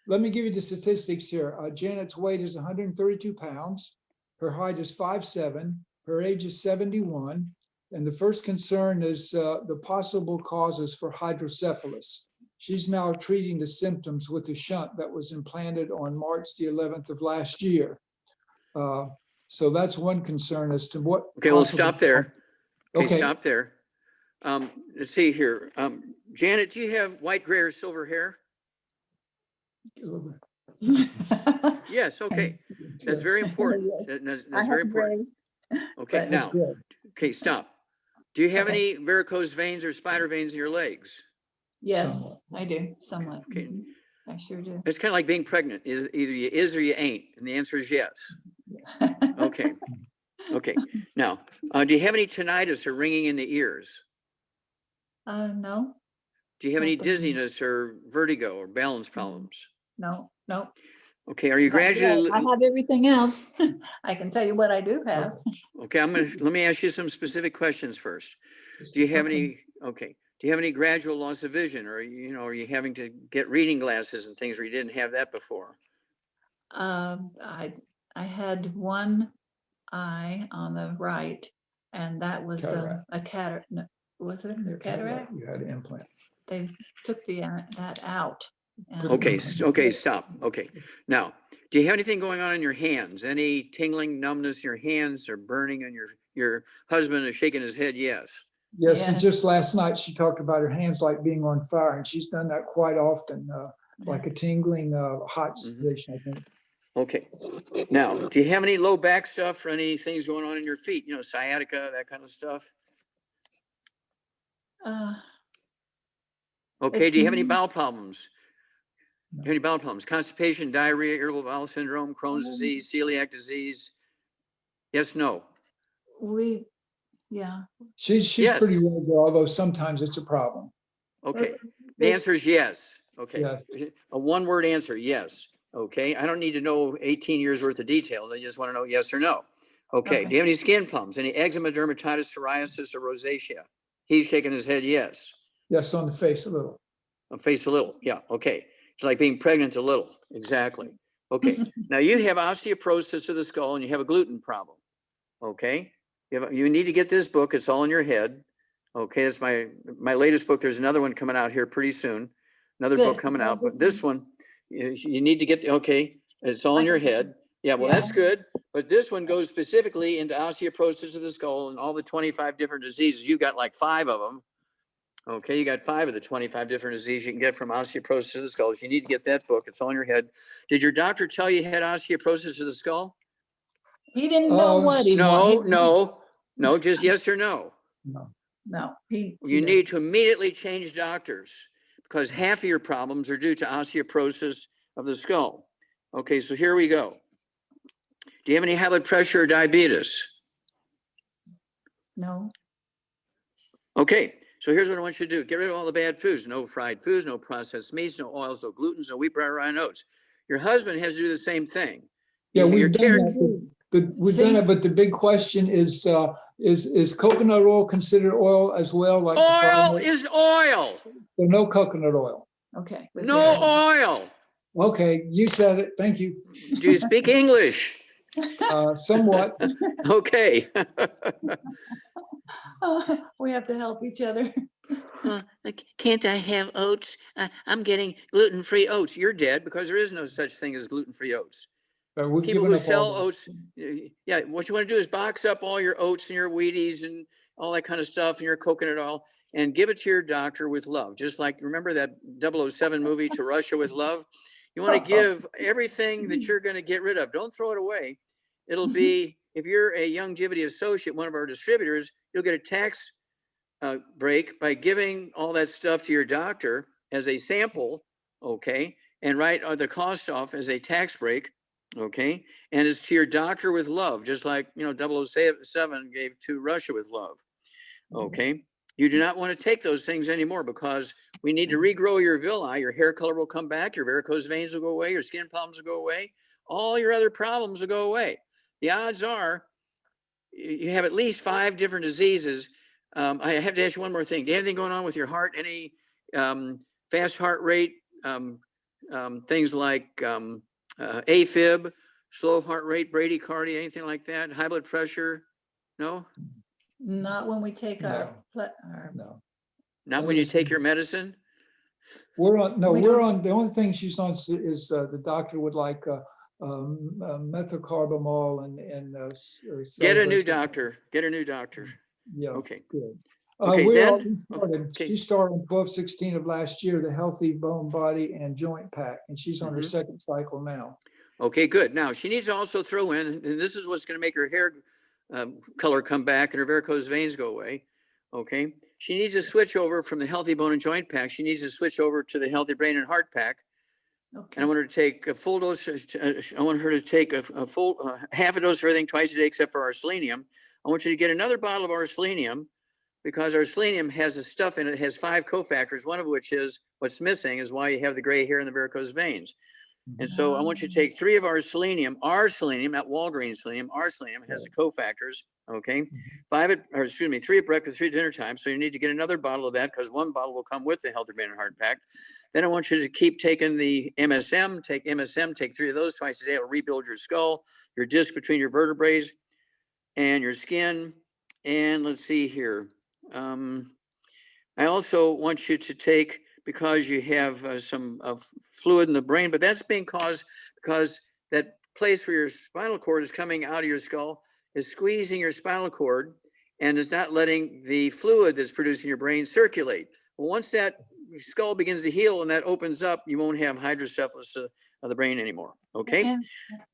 Let me give you the statistics here. Janet's weight is 132 pounds. Her height is 5'7". Her age is 71. And the first concern is the possible causes for hydrocephalus. She's now treating the symptoms with a shunt that was implanted on March the 11th of last year. So that's one concern as to what. Okay, we'll possible- stop there. Okay, Okay. stop there. Let's see here. Janet, do you have white, gray, or silver hair? Yes, okay. That's very important. That's very important. Okay, but- now, Good. okay, stop. Do you have Okay. any varicose veins or spider veins in your legs? Yes, Somewhat. I do, somewhat. Okay. Mhm. I sure do. It's kind of like being pregnant. Either you is or you ain't, and the answer is yes. Okay, okay. Now, do you have any tinnitus or ringing in the ears? No, Do you have any Nothing. dizziness or vertigo or balance problems? no. Okay, are you Not yet. gradually? I have everything else. I can tell you what I do have. Okay, let me ask you some specific questions first. Do you have Okay. any, do you have any gradual loss of vision, or, are you having to get reading glasses and things where you didn't have that before? I had one eye on the right, and that was Cataract. a cataract. Was it a cataract? You had an implant. They took that out. and- Okay, okay, stop. Okay. Now, do you have anything going on in your hands? Any tingling, numbness in your hands or burning on your husband is shaking his head? Yes. Yes, and Yes. just last night, she talked about her hands like being on fire, and she's done that quite often, like a tingling, hot Mhm. sensation, I think. Okay. Now, do you have any low back stuff or any things going on in your feet? Sciatica, that kind of stuff? Uh, Okay. It's Do you have any n- bowel problems? No. Any bowel problems? Constipation, diarrhea, irritable bowel syndrome, Crohn's Um, disease, celiac disease? Yes, no. yeah. She's Yes. pretty well, good, although sometimes it's a problem. Okay. It- The it's- answer is yes. Okay. Yes. A one-word answer, yes. Okay. I don't need to know 18 years worth of details. I just want to know yes or no. Okay. Okay. Do you have any skin problems? Any eczema, dermatitis, psoriasis, or rosacea? He's shaking his head yes. Yes, on the face a little. Face a little. Yeah. Okay. It's like being pregnant a little. Exactly. Okay. Now you have osteoporosis of the skull and you have a gluten problem. Okay. You need to get this book. It's all in your head. Okay. It's my latest book. There's another one coming out here pretty soon. Another book Good. coming Oh, out, but good. this one, you need to get, okay. It's all in your head. Yeah. Well, Yeah. that's good. But this one goes specifically into osteoporosis of the skull and all the 25 different diseases. You've got like 5 of them. Okay, you got 5 of the 25 different diseases you can get from osteoporosis of the skull. You need to get that book. It's all in your head. Did your doctor tell you had osteoporosis of the skull? He didn't know Oh, what he No, wanted. no, just yes or no. No. No, he. You need to immediately change doctors because half of your problems are due to osteoporosis of the skull. Okay, so here we go. Do you have any high blood pressure or diabetes? No, Okay, so here's what I want you to do. Get rid of all the bad foods. No fried foods, no processed meats, no oils, no glutens, no wheat, bran, rye, and oats. Your husband has to do the same thing. Yeah, Your we've done care- that, but we've done See? it, but the big question is coconut oil considered oil as well? Like the Oil farmer- is oil. So no coconut oil. okay. we've No got oil. Okay, you said it. Thank you. Do you speak English? Somewhat. Okay. it. We have to help each other. Can't I have oats? I'm getting gluten-free oats. You're dead because there is no such thing as gluten-free oats. We've People given who up sell all that. oats, yeah, what you want to do is box up all your oats and your Wheaties and all that kind of stuff and your coconut oil and give it to your doctor with love. Just like, remember that 007 movie, To Russia with Love? You want to give everything that you're going to get rid of. Don't throw it away. It'll be, if you're a Youngevity associate, one of our distributors, you'll get a tax break by giving all that stuff to your doctor as a sample, okay, and write the cost off as a tax break, okay, and it's to your doctor with love, just like 007 gave to Russia with love, okay. You do not want to take those things anymore because we need to regrow your villi. Your hair color will come back, your varicose veins will go away, your skin problems will go away, all your other problems will go away. The odds are you have at least 5 different diseases. I have to ask you one more thing. Do you have anything going on with your heart? Any fast heart rate, things like AFib, slow heart rate, bradycardia, anything like that? High blood pressure? No? Not when we take No. our No. Not when you take your medicine? We're on, no, We we're don't- on, the only thing she's on is the doctor would like methocarbamol and. Get a new Celebrate- doctor. Get a new doctor. Yeah. Okay. Good. Okay, We then- started, okay. she started on 12/16 of last year, the Healthy Bone, Body and Joint Pack, and she's on her Mhm. second cycle now. Okay, good. Now, she needs to also throw in, and this is what's going to make her hair color come back and her varicose veins go away. Okay. She needs to switch over from the Healthy Bone and Joint Pack. She needs to switch over to the Healthy Brain and Heart Pack. And I Okay. want her to take a full dose. I want her to take a full half a dose of everything twice a day, except for our selenium. I want you to get another bottle of our selenium because our selenium has a stuff in it. It has 5 cofactors, one of which is what's missing is why you have the gray hair and the varicose veins. And so I want you to take 3 of our selenium, not Walgreens selenium, our selenium has the cofactors. Okay. 3 at breakfast, 3 at dinner time. So you need to get another bottle of that because 1 bottle will come with the Healthy Brain and Heart Pack. Then I want you to keep taking the MSM, take 3 of those twice a day. It'll rebuild your skull, your disc between your vertebrae and your skin. And let's see here. I also want you to take, because you have some fluid in the brain, but that's being caused because that place where your spinal cord is coming out of your skull is squeezing your spinal cord and is not letting the fluid that's produced in your brain circulate. Well, once that skull begins to heal and that opens up, you won't have hydrocephalus of the brain anymore. Okay. And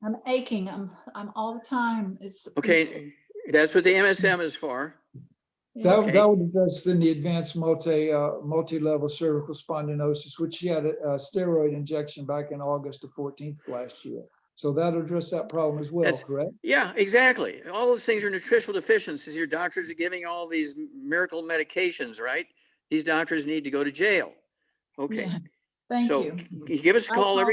I'm aching. I'm all the time. It's Okay. That's what the MSM is for. That, Okay. that would address then the advanced multi-level cervical spondinosis, which she had a steroid injection back in August the 14th last year. So that'll address that problem as well, That's- correct? Yeah, exactly. All those things are nutritional deficiencies. Your doctors are giving all these miracle medications, right? These doctors need to go to jail. Okay. Yeah. Thank So you. give us a I call call-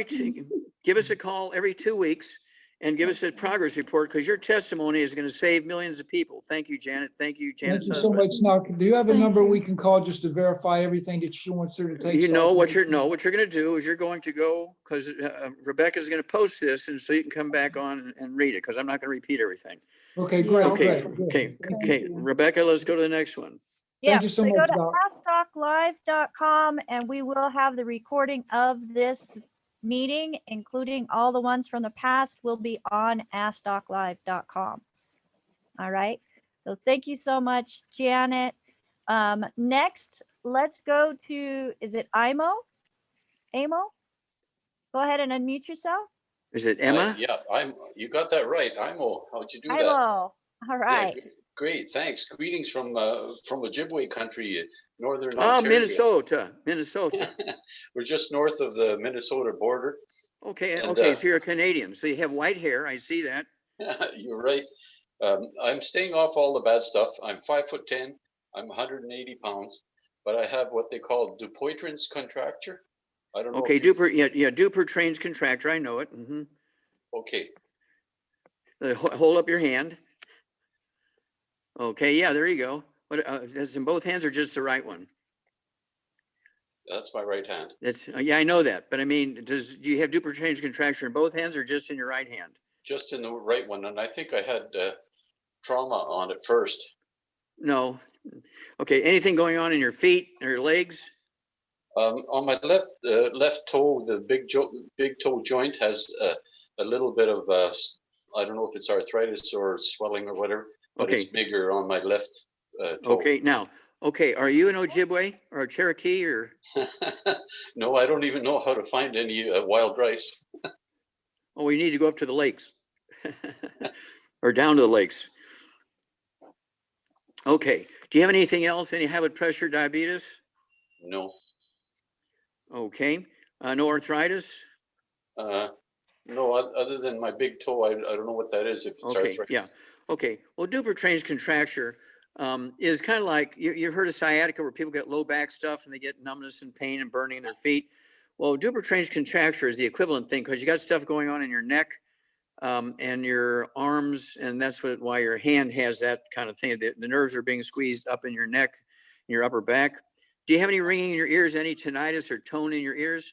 give us a call every 2 weeks and give us a progress report because your testimony is going to save millions of people. Thank you, Janet. Thank you, Thank Janet's you so husband. much. Now, do you have a Thank number you. we can call just to verify everything that she wants her to take? You know what you're supplements? what you're going to do is you're going to go because Rebecca's going to post this, and so you can come back on and read it because I'm not going to repeat everything. Okay, great. Yeah, Okay, great, good. okay, Thank okay. you. Rebecca, let's go to the next one. Yeah, you so so go much, to Doc. askdoclive.com and we will have the recording of this meeting, including all the ones from the past, will be on askdoclive.com. All right. So thank you so much, Janet. Next, let's go to, is it Imo? Amo? Go ahead and unmute yourself. Is it Emma? Yeah, you got that right. Imo, how'd you do that? Imo. All Yeah, right. great, thanks. Greetings from Ojibwe country, northern Oh, Ontario. Minnesota. We're just north of the Minnesota border. Okay, And, okay. So you're a Canadian. So you have white hair. I see that. You're right. I'm staying off all the bad stuff. I'm 5'10". I'm 180 pounds, but I have what they call Dupuytren's contracture. I don't know. Okay, if you- Dupuytren's contractor. I know it. Mhm. Okay, Hold up your hand. Okay, yeah, there you go. What, that's in both hands or just the right one? that's my right hand. That's, yeah, I know that. But I mean, do you have Dupuytren's contracture in both hands or just in your right hand? Just in the right one, and I think I had trauma on it first. No. Okay, anything going on in your feet or your legs? On my left toe, the big toe joint has a little bit of I don't know if it's arthritis or swelling or whatever, but Okay. it's bigger on my left toe. Okay, now, okay, are you an Ojibwe or a Cherokee or? No, I don't even know how to find any wild rice. Oh, we need to go up to the lakes or down to the lakes. Okay. Do you have anything else? Any high blood pressure, diabetes? No. Okay. No arthritis? No, other than my big toe, I don't know what that is. If it's Okay. arthritis. Yeah. Okay. Well, Dupuytren's contracture is kind of like you've heard of sciatica where people get low back stuff and they get numbness and pain and burning in their feet. Well, Dupuytren's contracture is the equivalent thing because you got stuff going on in your neck and your arms, and that's why your hand has that kind of thing. The nerves are being squeezed up in your neck, in your upper back. Do you have any ringing in your ears, any tinnitus or tone in your ears?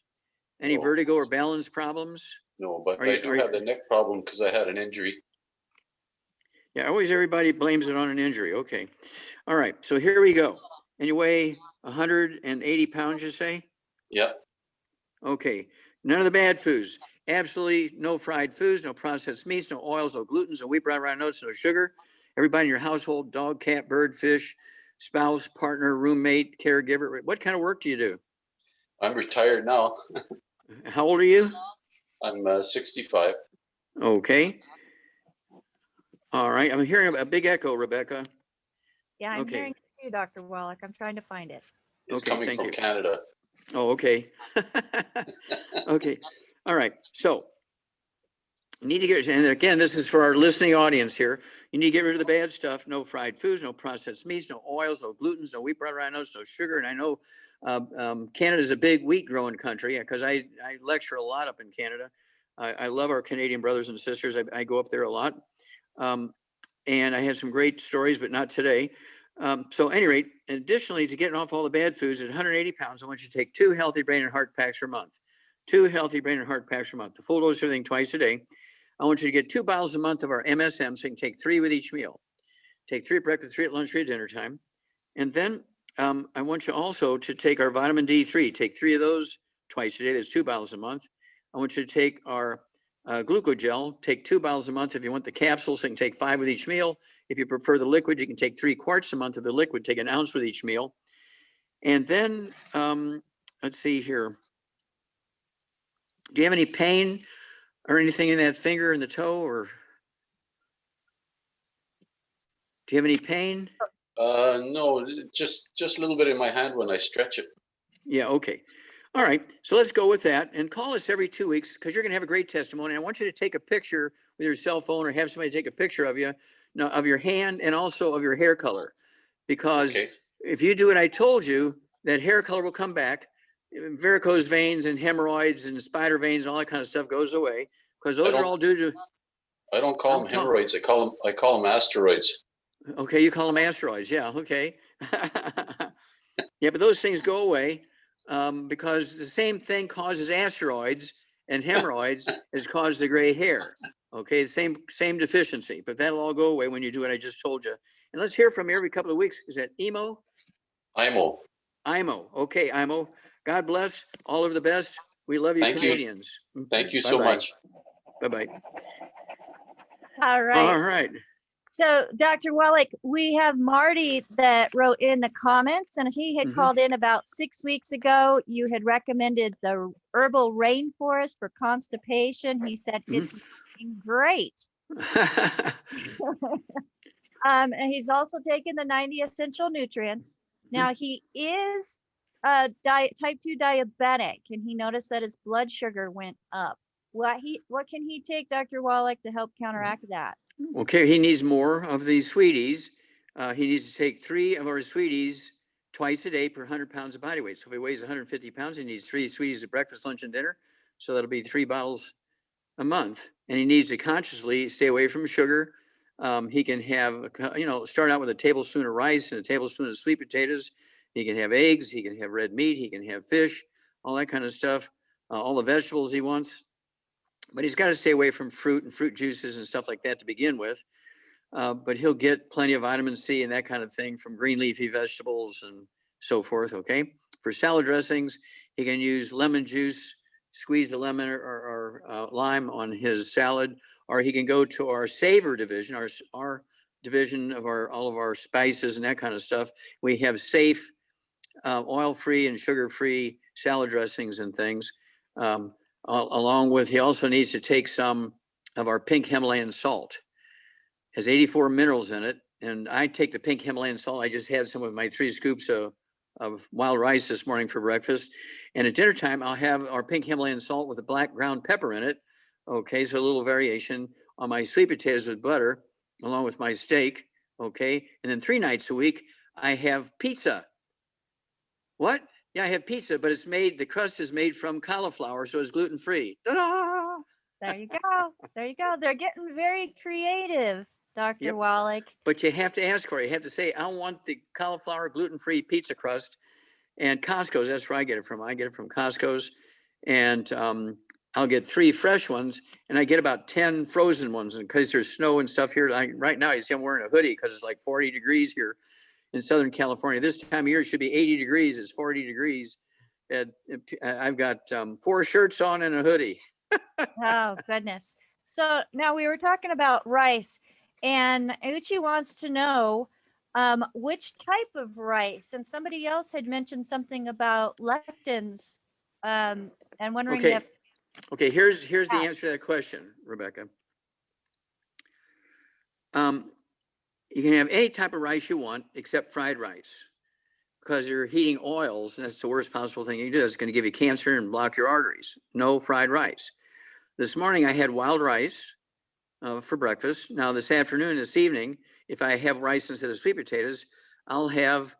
Any No. vertigo or balance problems? No, but Are I you- do are have you- the neck problem because I had an injury. Yeah, always everybody blames it on an injury. Okay. All right. So here we go. And you weigh 180 pounds, you say? Yeah, Okay, none of the bad foods. Absolutely no fried foods, no processed meats, no oils, no glutens, no wheat, brown rice, nuts, no sugar. Everybody in your household, dog, cat, bird, fish, spouse, partner, roommate, caregiver. What kind of work do you do? I'm retired now. How old are you? I'm 65. Okay. All right. I'm hearing a big echo, Rebecca. Yeah, I'm Okay. hearing it too, Dr. Wallach. I'm trying to find it. It's Okay, coming thank from you. Canada. Oh, okay. Okay. All right. So you need to get, and again, this is for our listening audience here. You need to get rid of the bad stuff. No fried foods, no processed meats, no oils, no glutens, no wheat, brown rice, nuts, no sugar. And I know Canada is a big wheat growing country because I lecture a lot up in Canada. I love our Canadian brothers and sisters. I go up there a lot. And I have some great stories, but not today. So at any rate, additionally, to getting off all the bad foods at 180 pounds, I want you to take 2 healthy brain and heart packs per month. 2 healthy brain and heart packs per month. The full dose of everything twice a day. I want you to get 2 bottles a month of our MSM, so you can take 3 with each meal. Take 3 at breakfast, 3 at lunch, 3 at dinner time. And then I want you also to take our vitamin D3. Take 3 of those twice a day. That's 2 bottles a month. I want you to take our glucogel. Take 2 bottles a month if you want the capsules, so you can take 5 with each meal. If you prefer the liquid, you can take 3 quarts a month of the liquid, take 1 ounce with each meal. And then, let's see here. Do you have any pain or anything in that finger and the toe, or do you have any pain? No, just a little bit in my hand when I stretch it. Yeah, okay. All right, so let's go with that and call us every 2 weeks because you're going to have a great testimony. I want you to take a picture with your cell phone or have somebody take a picture of you, of your hand and also of your hair color. Because Okay. if you do what I told you, that hair color will come back. Varicose veins and hemorrhoids and spider veins and all that kind of stuff goes away because those are all due to. I don't call them I'm talking- hemorrhoids. I call them asteroids. Okay, you call them asteroids. Yeah, okay. Yeah, but those things go away because the same thing causes asteroids and hemorrhoids as cause the gray hair. Okay, same deficiency, but that'll all go away when you do what I just told you. And let's hear from you every couple of weeks. Is that Emo? IMO. IMO. Okay, IMO. God bless. All of the best. We love you, Thank you. Canadians. Thank you so Bye-bye. much. Bye-bye. All right. All right. So, Dr. Wallach, we have Marty that wrote in the comments, and he had Mhm. called in about 6 weeks ago. You had recommended the herbal rainforest for constipation. He said it's working great. And he's also taken the 90 essential nutrients. Now he is type 2 diabetic, and he noticed that his blood sugar went up. What can he take, Dr. Wallach, to help counteract that? Okay, he needs more of these sweeties. He needs to take 3 of our sweeties twice a day per 100 pounds of body weight. So if he weighs 150 pounds, he needs 3 sweeties at breakfast, lunch, and dinner. So that'll be 3 bottles a month. And he needs to consciously stay away from sugar. He can have, start out with a tablespoon of rice and a tablespoon of sweet potatoes. He can have eggs. He can have red meat. He can have fish, all that kind of stuff, all the vegetables he wants. But he's got to stay away from fruit and fruit juices and stuff like that to begin with. But he'll get plenty of vitamin C and that kind of thing from green leafy vegetables and so forth. Okay. For salad dressings, he can use lemon juice, squeeze the lemon or lime on his salad, or he can go to our savor division, our division of all of our spices and that kind of stuff. We have safe, oil-free and sugar-free salad dressings and things. Along with, he also needs to take some of our pink Himalayan salt. Has 84 minerals in it. And I take the pink Himalayan salt. I just had some of my 3 scoops of wild rice this morning for breakfast. And at dinner time, I'll have our pink Himalayan salt with a black ground pepper in it. Okay, so a little variation on my sweet potatoes with butter, along with my steak. Okay, and then 3 nights a week, I have pizza. What? Yeah, I have pizza, but the crust is made from cauliflower, so it's gluten-free. Ta-da! There you go. There you go. They're getting very creative, Dr. Yep. Wallach. But you have to ask for it. You have to say, I want the cauliflower gluten-free pizza crust. And Costco's, that's where I get it from. I get it from Costco's. And I'll get 3 fresh ones, and I get about 10 frozen ones. And because there's snow and stuff here, right now you see I'm wearing a hoodie because it's like 40 degrees here in Southern California. This time of year it should be 80 degrees. It's 40 degrees. I've got 4 shirts on and a hoodie. Oh, goodness. So now we were talking about rice, and Uchi wants to know which type of rice. And somebody else had mentioned something about lectins, and wondering Okay. if, Okay, here's the Yeah. answer to that question, Rebecca. You can have any type of rice you want except fried rice, because you're heating oils, and that's the worst possible thing you do. It's going to give you cancer and block your arteries. No fried rice. This morning I had wild rice for breakfast. Now this afternoon, this evening, if I have rice instead of sweet potatoes, I'll have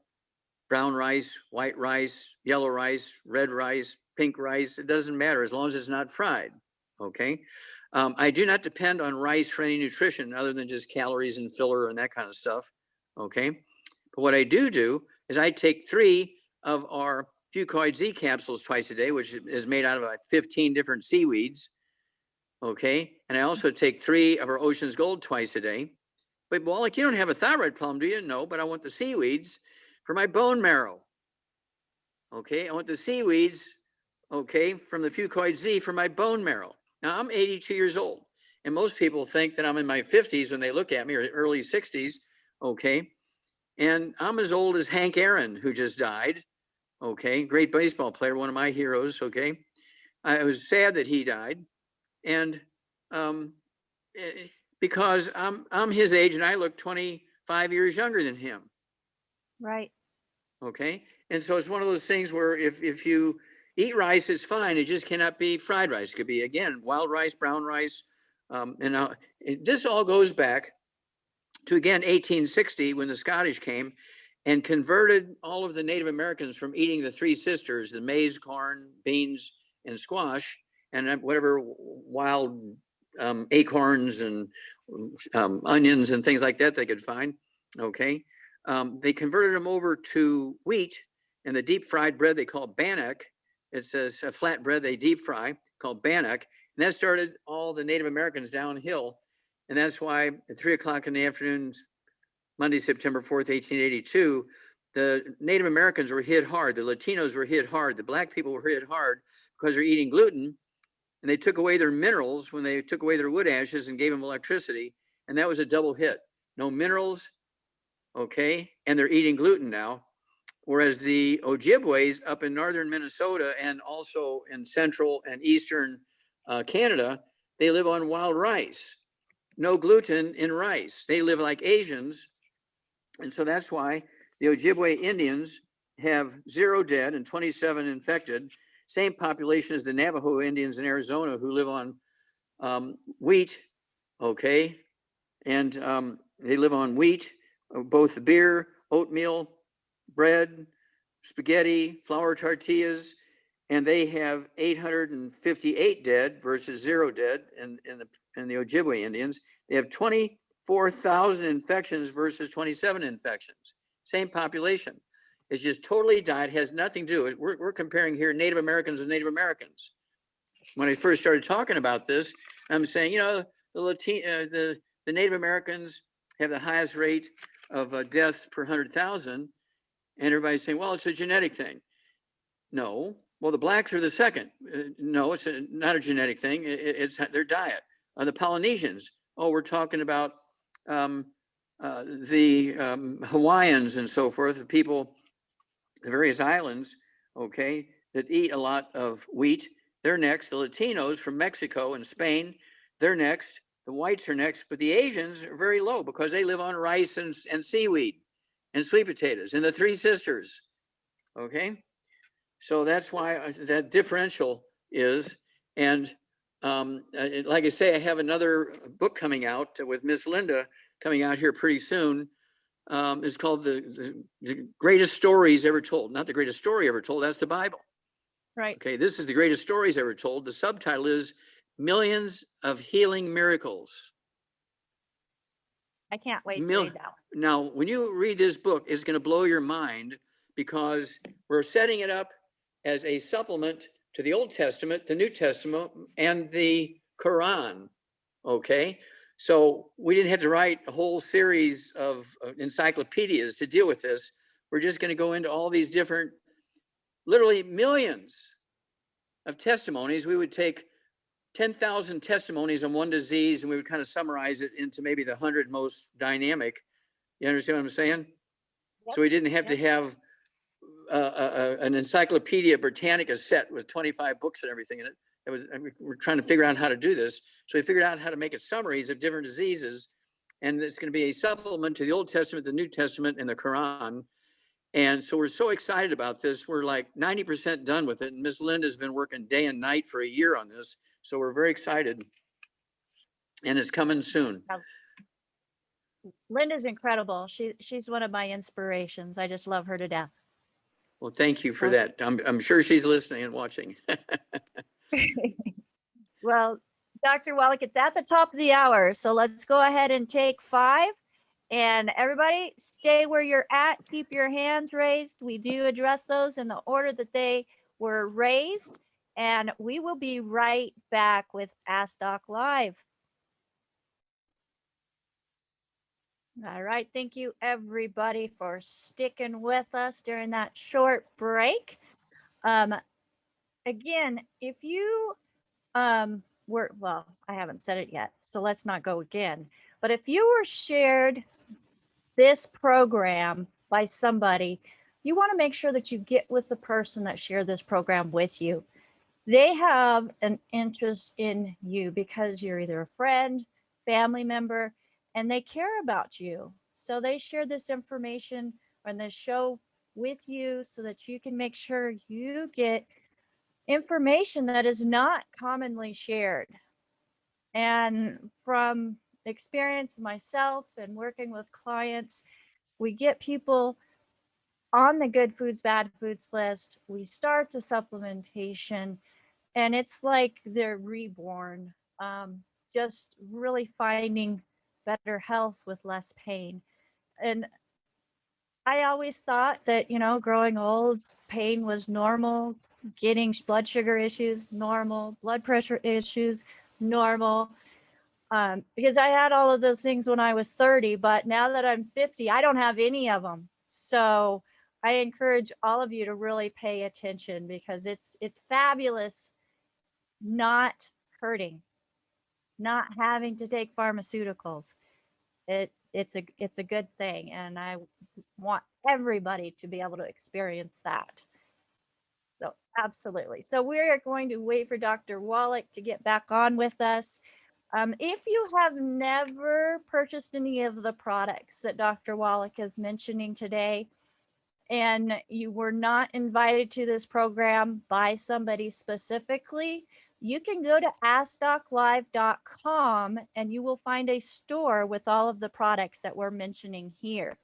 brown rice, white rice, yellow rice, red rice, pink rice. It doesn't matter as long as it's not fried. Okay. I do not depend on rice for any nutrition other than just calories and filler and that kind of stuff. Okay. But what I do is I take 3 of our Fucoid Z capsules twice a day, which is made out of like 15 different seaweeds. Okay. And I also take 3 of our Ocean's Gold twice a day. But Wallach, you don't have a thyroid problem, do you? No, but I want the seaweeds for my bone marrow. Okay. I want the seaweeds, okay, from the Fucoid Z for my bone marrow. Now I'm 82 years old, and most people think that I'm in my 50s when they look at me, or early 60s. Okay. And I'm as old as Hank Aaron, who just died. Okay. Great baseball player, one of my heroes. Okay. I was sad that he died. And because I'm his age and I look 25 years younger than him. right. Okay. And so it's one of those things where if you eat rice, it's fine. It just cannot be fried rice. It could be, again, wild rice, brown rice. And this all goes back to, again, 1860, when the Scottish came and converted all of the Native Americans from eating the 3 sisters, the maize, corn, beans, and squash, and whatever wild acorns and onions and things like that they could find. Okay. They converted them over to wheat, and the deep fried bread they call bannock. It's a flat bread they deep fry called bannock. And that started all the Native Americans downhill. And that's why at 3 o'clock in the afternoon, Monday, September 4th, 1882, the Native Americans were hit hard. The Latinos were hit hard. The Black people were hit hard because they're eating gluten, and they took away their minerals when they took away their wood ashes and gave them electricity. And that was a double hit. No minerals, okay, and they're eating gluten now. Whereas the Ojibways up in northern Minnesota and also in central and eastern Canada, they live on wild rice. No gluten in rice. They live like Asians. And so that's why the Ojibwe Indians have 0 dead and 27 infected. Same population as the Navajo Indians in Arizona, who live on wheat, okay? And they live on wheat, both beer, oatmeal, bread, spaghetti, flour tortillas, and they have 858 dead versus 0 dead in the Ojibwe Indians. They have 24,000 infections versus 27 infections. Same population. It's just totally died, has nothing to do. We're comparing here Native Americans with Native Americans. When I first started talking about this, I'm saying, you know, the Native Americans have the highest rate of deaths per 100,000. And everybody's saying, well, it's a genetic thing. No. Well, the Blacks are the second. No, it's not a genetic thing. It's their diet. The Polynesians. Oh, we're talking about the Hawaiians and so forth, the people, the various islands, okay, that eat a lot of wheat. They're next. The Latinos from Mexico and Spain, they're next. The whites are next, but the Asians are very low because they live on rice and seaweed and sweet potatoes and the 3 sisters, okay? So that's why that differential is. And like I say, I have another book coming out with Miss Linda coming out here pretty soon. It's called the Greatest Stories Ever Told. Not the greatest story ever told, that's the Bible. Right. Okay, this is the greatest stories ever told. The subtitle is Millions of Healing Miracles. I can't wait to read that one. Now, when you read this book, it's going to blow your mind because we're setting it up as a supplement to the Old Testament, the New Testament, and the Quran. Okay, so we didn't have to write a whole series of encyclopedias to deal with this. We're just going to go into all these different literally millions of testimonies. We would take 10,000 testimonies on one disease and we would kind of summarize it into maybe the 100 most dynamic. You understand what I'm saying? Yep. So we didn't have to have an Encyclopedia Britannica set with 25 books and everything in it. It was, we're trying to figure out how to do this. So we figured out how to make it summaries of different diseases. And it's going to be a supplement to the Old Testament, the New Testament, and the Quran. And so we're so excited about this. We're like 90% done with it. And Miss Linda's been working day and night for a year on this. So we're very excited. And it's coming soon. Linda's incredible. She's one of my inspirations. I just love her to death. Well, thank you for that. I'm sure she's listening and watching. Well, Dr. Wallach, it's at the top of the hour. So let's go ahead and take 5. And everybody stay where you're at. Keep your hands raised. We do address those in the order that they were raised. And we will be right back with Ask Doc Live. All right. Thank you, everybody, for sticking with us during that short break. Again, if you well, I haven't said it yet, so let's not go again. But if you were shared this program by somebody, you want to make sure that you get with the person that shared this program with you. They have an interest in you because you're either a friend, family member, and they care about you. So they share this information on this show with you so that you can make sure you get information that is not commonly shared. And from experience myself and working with clients, we get people on the good foods, bad foods list. We start the supplementation and it's like they're reborn, just really finding better health with less pain. And I always thought that, growing old, pain was normal, getting blood sugar issues, normal, blood pressure issues, normal. Because I had all of those things when I was 30, but now that I'm 50, I don't have any of them. So I encourage all of you to really pay attention because it's fabulous not hurting, not having to take pharmaceuticals. It's a good thing, and I want everybody to be able to experience that. So absolutely. So we are going to wait for Dr. Wallach to get back on with us. If you have never purchased any of the products that Dr. Wallach is mentioning today, and you were not invited to this program by somebody specifically, you can go to AskDocLive.com and you will find a store with all of the products that we're mentioning here.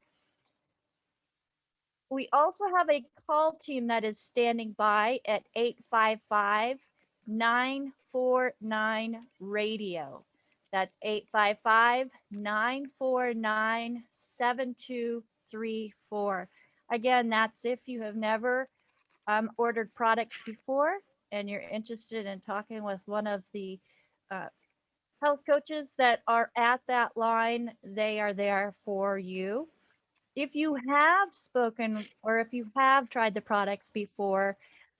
We also have a call team that is standing by at 855-949-RADIO. That's 855-949-7234. Again, that's if you have never ordered products before and you're interested in talking with one of the health coaches that are at that line. They are there for you. If you have spoken or if you have tried the products before,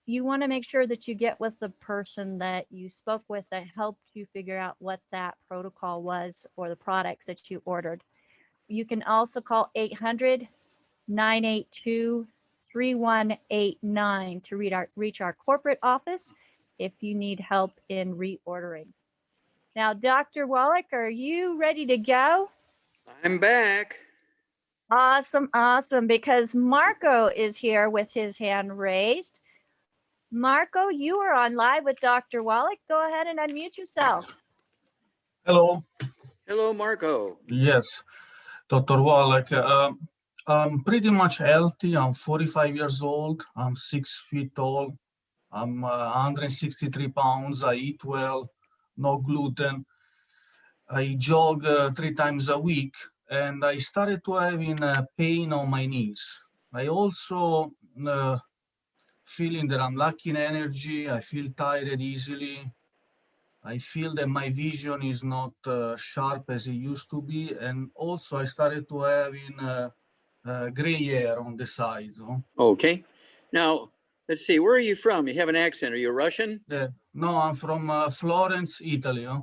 you want to make sure that you get with the person that you spoke with that helped you figure out what that protocol was or the products that you ordered. You can also call 800-982-3189 to reach our corporate office if you need help in reordering. Now, Dr. Wallach, are you ready to go? I'm back. Awesome, awesome, because Marco is here with his hand raised. Marco, you are on live with Dr. Wallach. Go ahead and unmute yourself. Hello. Hello, Marco. Yes, Dr. Wallach. I'm pretty much healthy. I'm 45 years old. I'm 6 feet tall. I'm 163 pounds. I eat well, no gluten. I jog 3 times a week, and I started to having pain on my knees. I also feeling that I'm lacking energy. I feel tired easily. I feel that my vision is not sharp as it used to be. And also I started to having gray hair on the sides. Okay. Now, let's see, where are you from? You have an accent. Are you Russian? Yeah. No, I'm from Florence, Italy. Huh?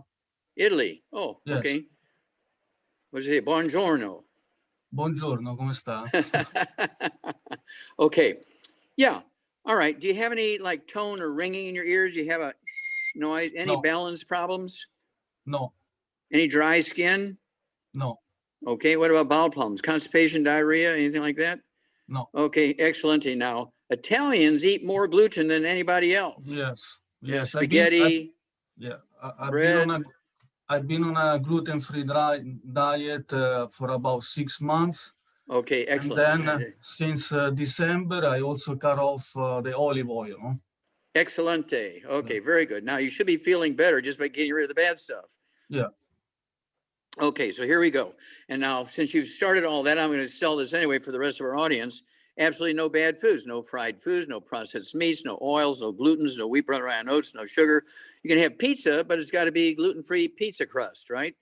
Italy. Oh, Yes. okay. What's it? Buongiorno. Buongiorno, come sta? Okay. Yeah. All right. Do you have any like tone or ringing in your ears? Do you have a noise? Any No. balance problems? No, Any dry skin? no, Okay. What about bowel problems? Constipation, diarrhea, anything like that? no. Okay. Excellent. Now, Italians eat more gluten than anybody else. Yes, Yeah, yes. spaghetti, bread. I've been on a gluten-free diet for about 6 months. Okay. And Excellent. then since December, I also cut off the olive oil. Huh? Excelente. Okay. Very good. Now you should be feeling better just by getting rid of the bad stuff. Yeah. Okay, so here we go. And now, since you've started all that, I'm going to sell this anyway for the rest of our audience. Absolutely no bad foods, no fried foods, no processed meats, no oils, no glutens, no wheat, butter, rye, oats, no sugar. You can have pizza, but it's got to be gluten-free pizza crust, right?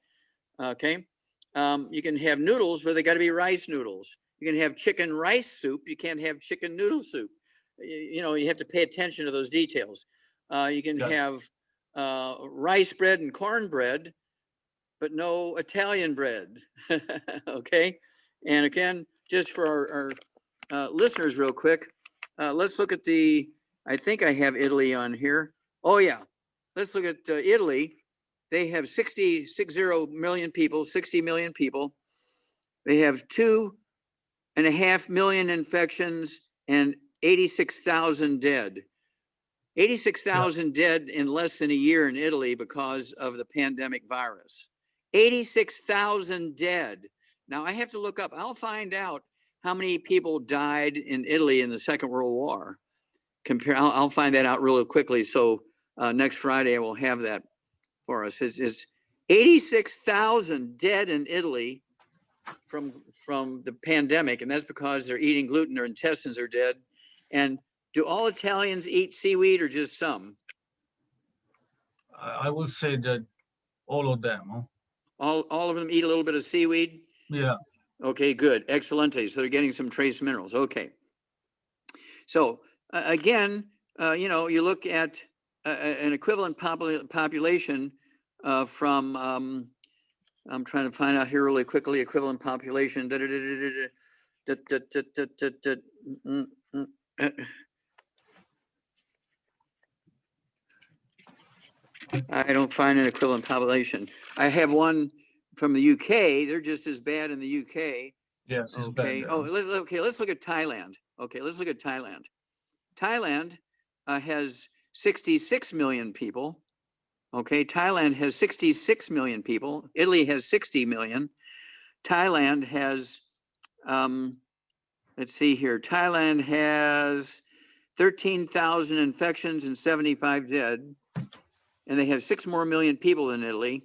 Okay. You can have noodles, but they got to be rice noodles. You can have chicken rice soup. You can't have chicken noodle soup. You know, you have to pay attention to those details. You can have rice bread and cornbread, but no Italian bread. Okay. And again, just for our listeners real quick, let's look at I think I have Italy on here. Oh yeah. Let's look at Italy. They have 60 million people, 60 million people. They have 2.5 million infections and 86,000 dead. 86,000 dead in less than a year in Italy because of the pandemic virus. 86,000 dead. Now I have to look up, I'll find out how many people died in Italy in the Second World War. I'll find that out really quickly. So next Friday I will have that for us. It's 86,000 dead in Italy from the pandemic, and that's because they're eating gluten, their intestines are dead. And do all Italians eat seaweed or just some? I will say that all of them. Huh? All of them eat a little bit of seaweed? Yeah. Okay, good. Excelente. So they're getting some trace minerals. Okay. So again, you know, you look at an equivalent population from, I'm trying to find out here really quickly, equivalent population. I don't find an equivalent population. I have one from the UK. They're just as bad in the UK. Yes, it's Okay. bad. Oh, okay. Let's look at Thailand. Okay, let's look at Thailand. Thailand has 66 million people. Okay, Thailand has 66 million people. Italy has 60 million. Thailand has, let's see here. Thailand has 13,000 infections and 75 dead. And they have 6 more million people than Italy.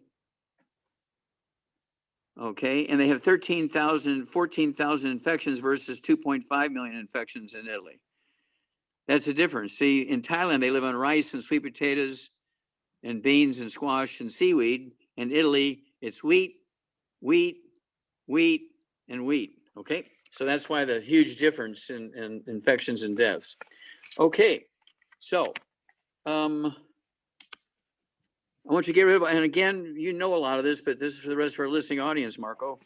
Okay, and they have 14,000 infections versus 2.5 million infections in Italy. That's the difference. See, in Thailand, they live on rice and sweet potatoes and beans and squash and seaweed. In Italy, it's wheat, wheat, wheat, and wheat. Okay, so that's why the huge difference in infections and deaths. Okay, so I want you to get rid of, and again, you know a lot of this, but this is for the rest of our listening audience, Marco.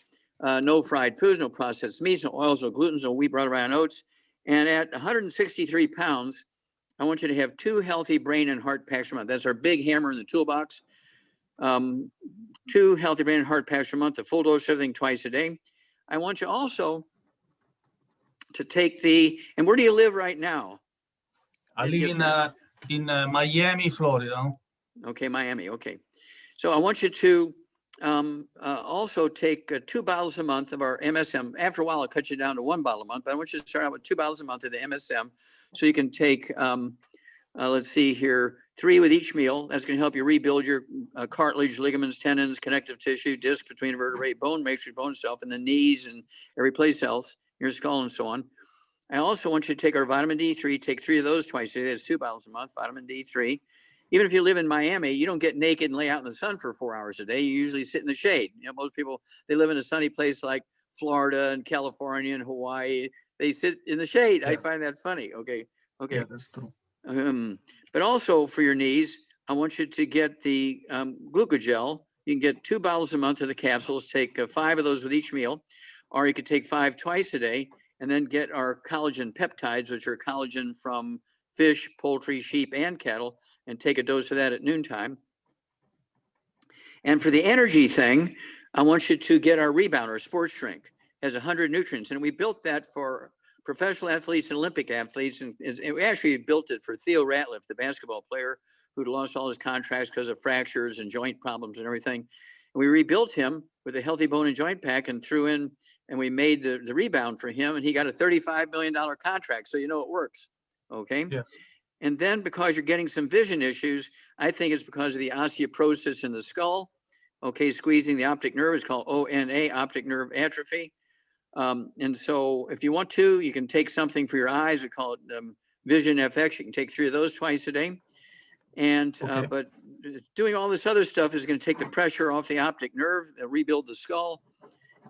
No fried foods, no processed meats, no oils, no glutens, no wheat, butter, rye, and oats. And at 163 pounds, I want you to have 2 healthy brain and heart packs a month. That's our big hammer in the toolbox. 2 healthy brain and heart packs a month, a full dose of everything twice a day. I want you also to take and where do you live right now? I live in Miami, Florida. Okay, Miami. Okay. So I want you to also take 2 bottles a month of our MSM. After a while, I'll cut you down to 1 bottle a month, but I want you to start out with 2 bottles a month of the MSM. So you can take, let's see here, 3 with each meal. That's going to help you rebuild your cartilage, ligaments, tendons, connective tissue, disc between vertebrae, bone matrix, bone self, and the knees and every place else, your skull and so on. I also want you to take our vitamin D3, take 3 of those twice a day. That's 2 bottles a month, vitamin D3. Even if you live in Miami, you don't get naked and lay out in the sun for 4 hours a day. You usually sit in the shade. You know, most people, they live in a sunny place like Florida and California and Hawaii. They sit in the shade. I find that funny. Okay. Okay. Yeah, that's true. But also for your knees, I want you to get the glucogel. You can get 2 bottles a month of the capsules, take 5 of those with each meal, or you could take 5 twice a day, and then get our collagen peptides, which are collagen from fish, poultry, sheep, and cattle, and take a dose of that at noontime. And for the energy thing, I want you to get our rebounder, sports drink. It has 100 nutrients, and we built that for professional athletes and Olympic athletes, and we actually built it for Theo Ratliff, the basketball player who'd lost all his contracts because of fractures and joint problems and everything. And we rebuilt him with a healthy bone and joint pack and threw in, and we made the rebound for him, and he got a $35 million contract, so you know it works, okay? Yes. And then because you're getting some vision issues, I think it's because of the osteoporosis in the skull, okay, squeezing the optic nerve is called ONA, optic nerve atrophy. And so if you want to, you can take something for your eyes. We call it Vision FX. You can take 3 of those twice a day. And, Okay. but doing all this other stuff is going to take the pressure off the optic nerve, rebuild the skull.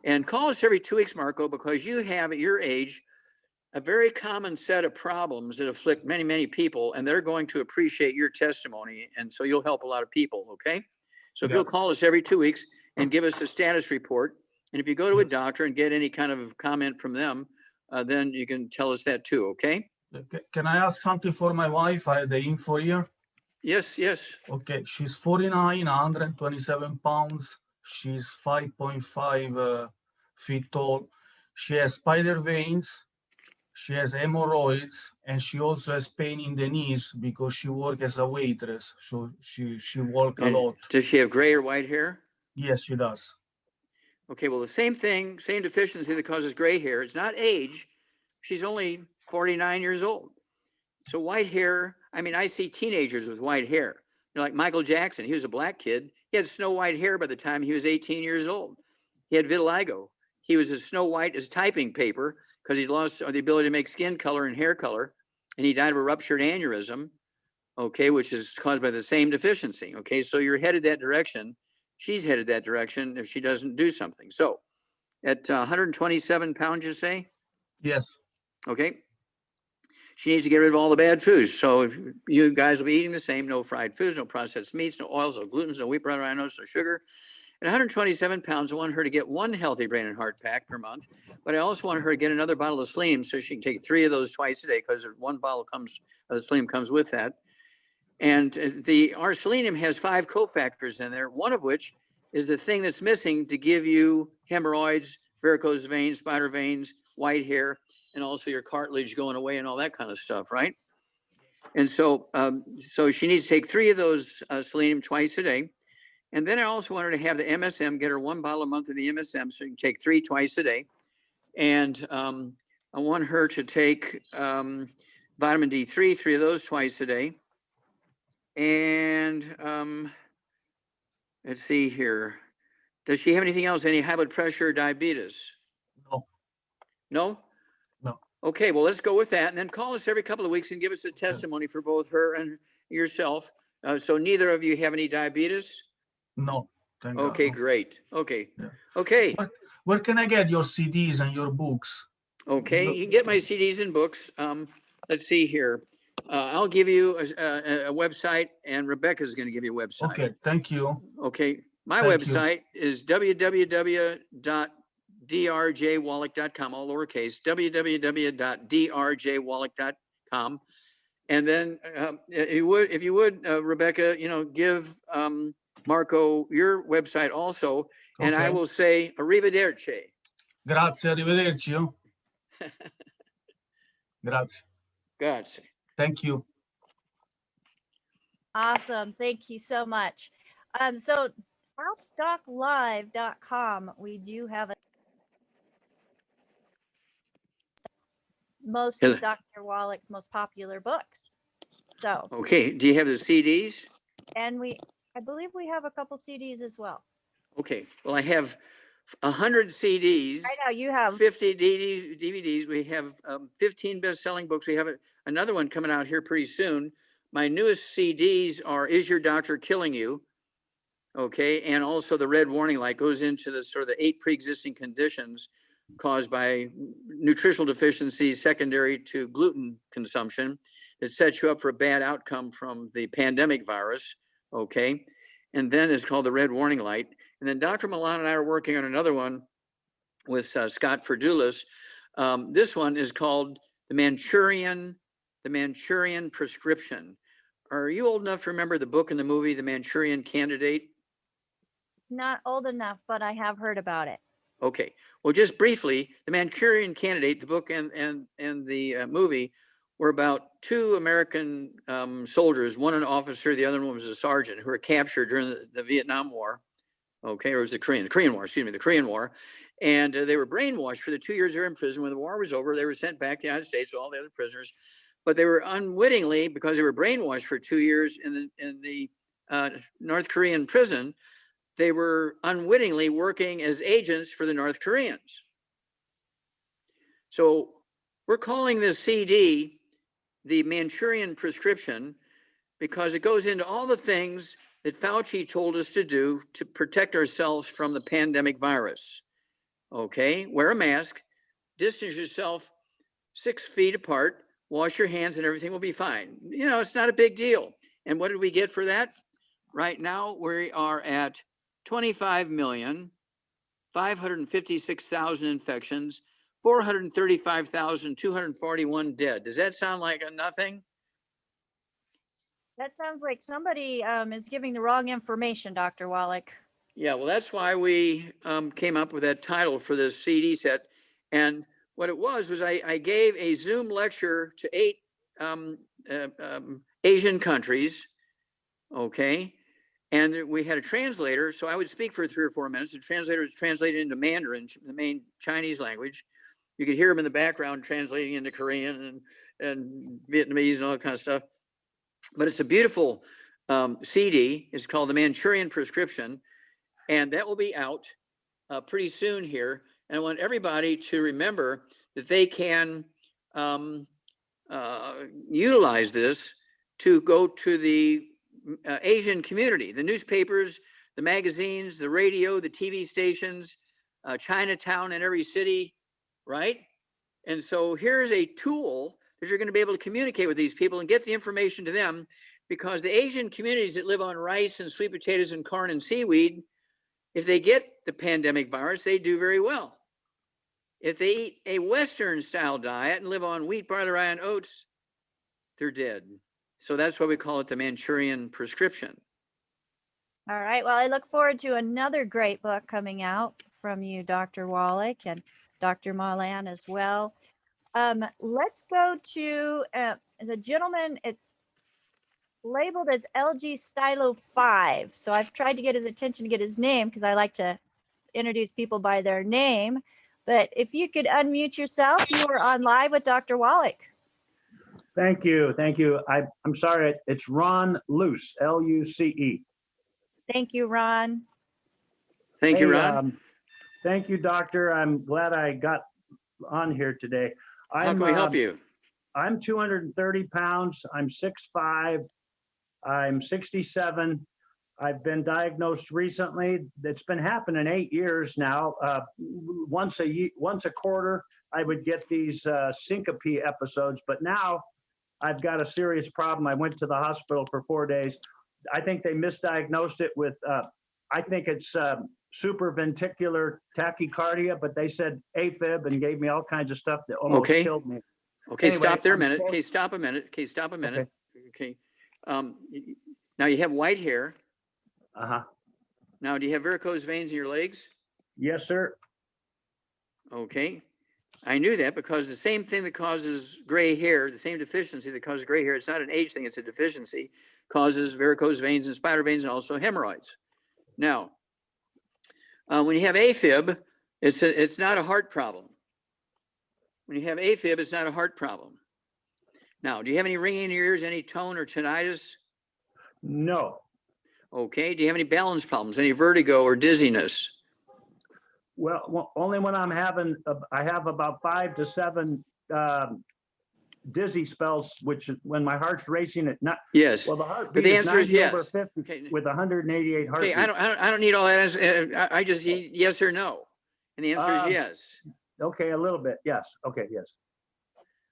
And call us every 2 weeks, Marco, because you have at your age a very common set of problems that afflict many, many people, and they're going to appreciate your testimony. And so you'll help a lot of people, okay? So if Yeah. you'll call us every 2 weeks and give us a status report, and if you go to a doctor and get any kind of comment from them, then you can tell us that too, okay? Can I ask something for my wife? I had the info here. Yes, yes. Okay, she's 49, 127 pounds. She's 5.5 feet tall. She has spider veins. She has hemorrhoids, and she also has pain in the knees because she works as a waitress. So she walk a And lot. does she have gray or white hair? Yes, she does. Okay, well, the same thing, same deficiency that causes gray hair. It's not age. She's only 49 years old. So white hair, I mean, I see teenagers with white hair. You know, like Michael Jackson, he was a black kid. He had snow white hair by the time he was 18 years old. He had vitiligo. He was as snow white as typing paper because he lost the ability to make skin color and hair color. And he died of a ruptured aneurysm, okay, which is caused by the same deficiency. Okay, so you're headed that direction. She's headed that direction if she doesn't do something. So at 127 pounds, you say? Yes. Okay. She needs to get rid of all the bad foods. So you guys will be eating the same, no fried foods, no processed meats, no oils, no glutens, no wheat, brown rhinos, no sugar. At 127 pounds, I want her to get 1 healthy brain and heart pack per month. But I also want her to get another bottle of selenium so she can take 3 of those twice a day because 1 bottle of the selenium comes with that. And our selenium has 5 cofactors in there, one of which is the thing that's missing to give you hemorrhoids, varicose veins, spider veins, white hair, and also your cartilage going away and all that kind of stuff, right? And so, so she needs to take 3 of those selenium twice a day. And then I also want her to have the MSM, get her 1 bottle a month of the MSM, so you can take 3 twice a day. And I want her to take vitamin D3, 3 of those twice a day. And let's see here. Does she have anything else? Any high blood pressure or diabetes? No. No? No. Okay, well, let's go with that. And then call us every couple of weeks and give us a testimony for both her and yourself. So neither of you have any diabetes? No. Thank Okay, God. great. Okay. Yeah. Okay. Where can I get your CDs and your books? Okay, you can get my CDs and books. Let's see here. I'll give you a website, and Rebecca's going to give you a website. Okay, thank you. Okay, my Thank you. website is www.drjwallach.com, all lowercase, www.drjwallach.com. And then if you would, Rebecca, give Marco your website also, and I Okay. will say arrivederci. Grazie, arrivederci. Oh. Grazie. Grazie. Thank you. Awesome. Thank you so much. So AskDocLive.com, we do have most Hello. of Dr. Wallach's most popular books. So, Okay, do you have the CDs? and I believe we have a couple CDs as well. Okay, well, I have 100 CDs. I know you have. 50 DVDs. We have 15 best-selling books. We have another one coming out here pretty soon. My newest CDs are Is Your Doctor Killing You? Okay, and also the red warning light goes into the sort of the 8 pre-existing conditions caused by nutritional deficiencies secondary to gluten consumption. that sets you up for a bad outcome from the pandemic virus. Okay. And then it's called the red warning light. And then Dr. Milan and I are working on another one with Scott Ferdulis. This one is called the Manchurian Prescription. Are you old enough to remember the book and the movie, The Manchurian Candidate? Not old enough, but I have heard about it. Okay, well, just briefly, The Manchurian Candidate, the book and the movie were about two American soldiers, one an officer, the other one was a sergeant, who were captured during the Vietnam War. Okay, or it was the Korean War, excuse me, the Korean War. And they were brainwashed for the 2 years they were in prison. When the war was over, they were sent back to the United States with all the other prisoners. But they were unwittingly, because they were brainwashed for 2 years in the North Korean prison, they were unwittingly working as agents for the North Koreans. So we're calling this CD the Manchurian Prescription because it goes into all the things that Fauci told us to do to protect ourselves from the pandemic virus. Okay, wear a mask, distance yourself 6 feet apart, wash your hands and everything will be fine. You know, it's not a big deal. And what did we get for that? Right now, we are at 25,556,000 infections, 435,241 dead. Does that sound like a nothing? That sounds like somebody is giving the wrong information, Dr. Wallach. Yeah, well, that's why we came up with that title for this CD set. And what it was I gave a Zoom lecture to 8 Asian countries, okay? And we had a translator, so I would speak for 3 or 4 minutes. The translator was translated into Mandarin, the main Chinese language. You could hear him in the background translating into Korean and Vietnamese and all that kind of stuff. But it's a beautiful CD. It's called the Manchurian Prescription. And that will be out pretty soon here. And I want everybody to remember that they can utilize this to go to the Asian community, the newspapers, the magazines, the radio, the TV stations, Chinatown in every city, right? And so here's a tool that you're going to be able to communicate with these people and get the information to them, because the Asian communities that live on rice and sweet potatoes and corn and seaweed, if they get the pandemic virus, they do very well. If they eat a Western style diet and live on wheat, barley, rye, and oats, they're dead. So that's why we call it the Manchurian Prescription. All right. Well, I look forward to another great book coming out from you, Dr. Wallach, and Dr. Milan as well. Let's go to the gentleman. It's labeled as LG Stylo 5. So I've tried to get his attention to get his name because I like to introduce people by their name. But if you could unmute yourself, you are on live with Dr. Wallach. Thank you. Thank you. I'm sorry. It's Ron Luce, L-U-C-E. Thank you, Ron. Thank you, Ron. Thank you, doctor. I'm glad I got on here today. How can we help you? I'm 230 pounds. I'm 6'5". I'm 67. I've been diagnosed recently. It's been happening 8 years now. Once a quarter, I would get these syncope episodes, but now I've got a serious problem. I went to the hospital for 4 days. I think they misdiagnosed it with, I think it's supraventricular tachycardia, but they said AFib and gave me all kinds of stuff that almost killed me. Okay, Anyway, stop there a minute. Okay, stop a minute. Okay, stop a minute. Okay. Now you have white hair. Uh-huh. Now, do you have varicose veins in your legs? Yes, sir. Okay. I knew that because the same thing that causes gray hair, the same deficiency that causes gray hair, it's not an age thing, it's a deficiency, causes varicose veins and spider veins and also hemorrhoids. Now, when you have AFib, it's not a heart problem. When you have AFib, it's not a heart problem. Now, do you have any ringing in your ears, any tone or tinnitus? No. Okay. Do you have any balance problems, any vertigo or dizziness? Well, only when I'm having, I have about 5 to 7 dizzy spells, which when my heart's racing at not. Yes. Well, the heartbeat but the answer is yes. Over 50 okay. With 188 heartbeats. Okay, I don't need all that. I just need yes or no, and the answer is yes. Okay, a little bit. Yes. Okay. Yes.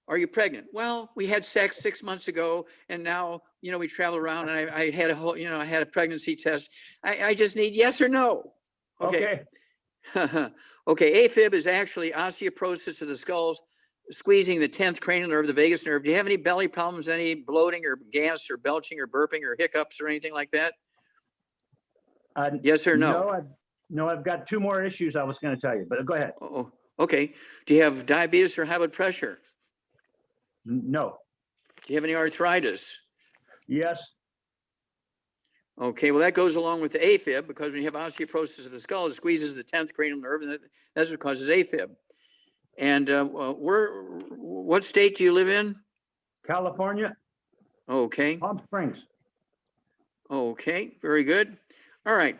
Are you pregnant? Well, we had sex 6 months ago, and now, you know, we travel around, and I had a whole, you know, I had a pregnancy test. I just need yes or no. Okay. Okay. AFib is actually osteoporosis of the skull, squeezing the 10th cranial nerve, the vagus nerve. Do you have any belly problems, any bloating or gas or belching or burping or hiccups or anything like that? Yes or no? No, I've got two more issues I was going to tell you, but go ahead. Oh, okay. Do you have diabetes or high blood pressure? No. Do you have any arthritis? Yes. Okay, well, that goes along with the AFib, because when you have osteoporosis of the skull, it squeezes the 10th cranial nerve, and that's what causes AFib. And what state do you live in? California. Okay. Palm Springs. Okay, very good. All right.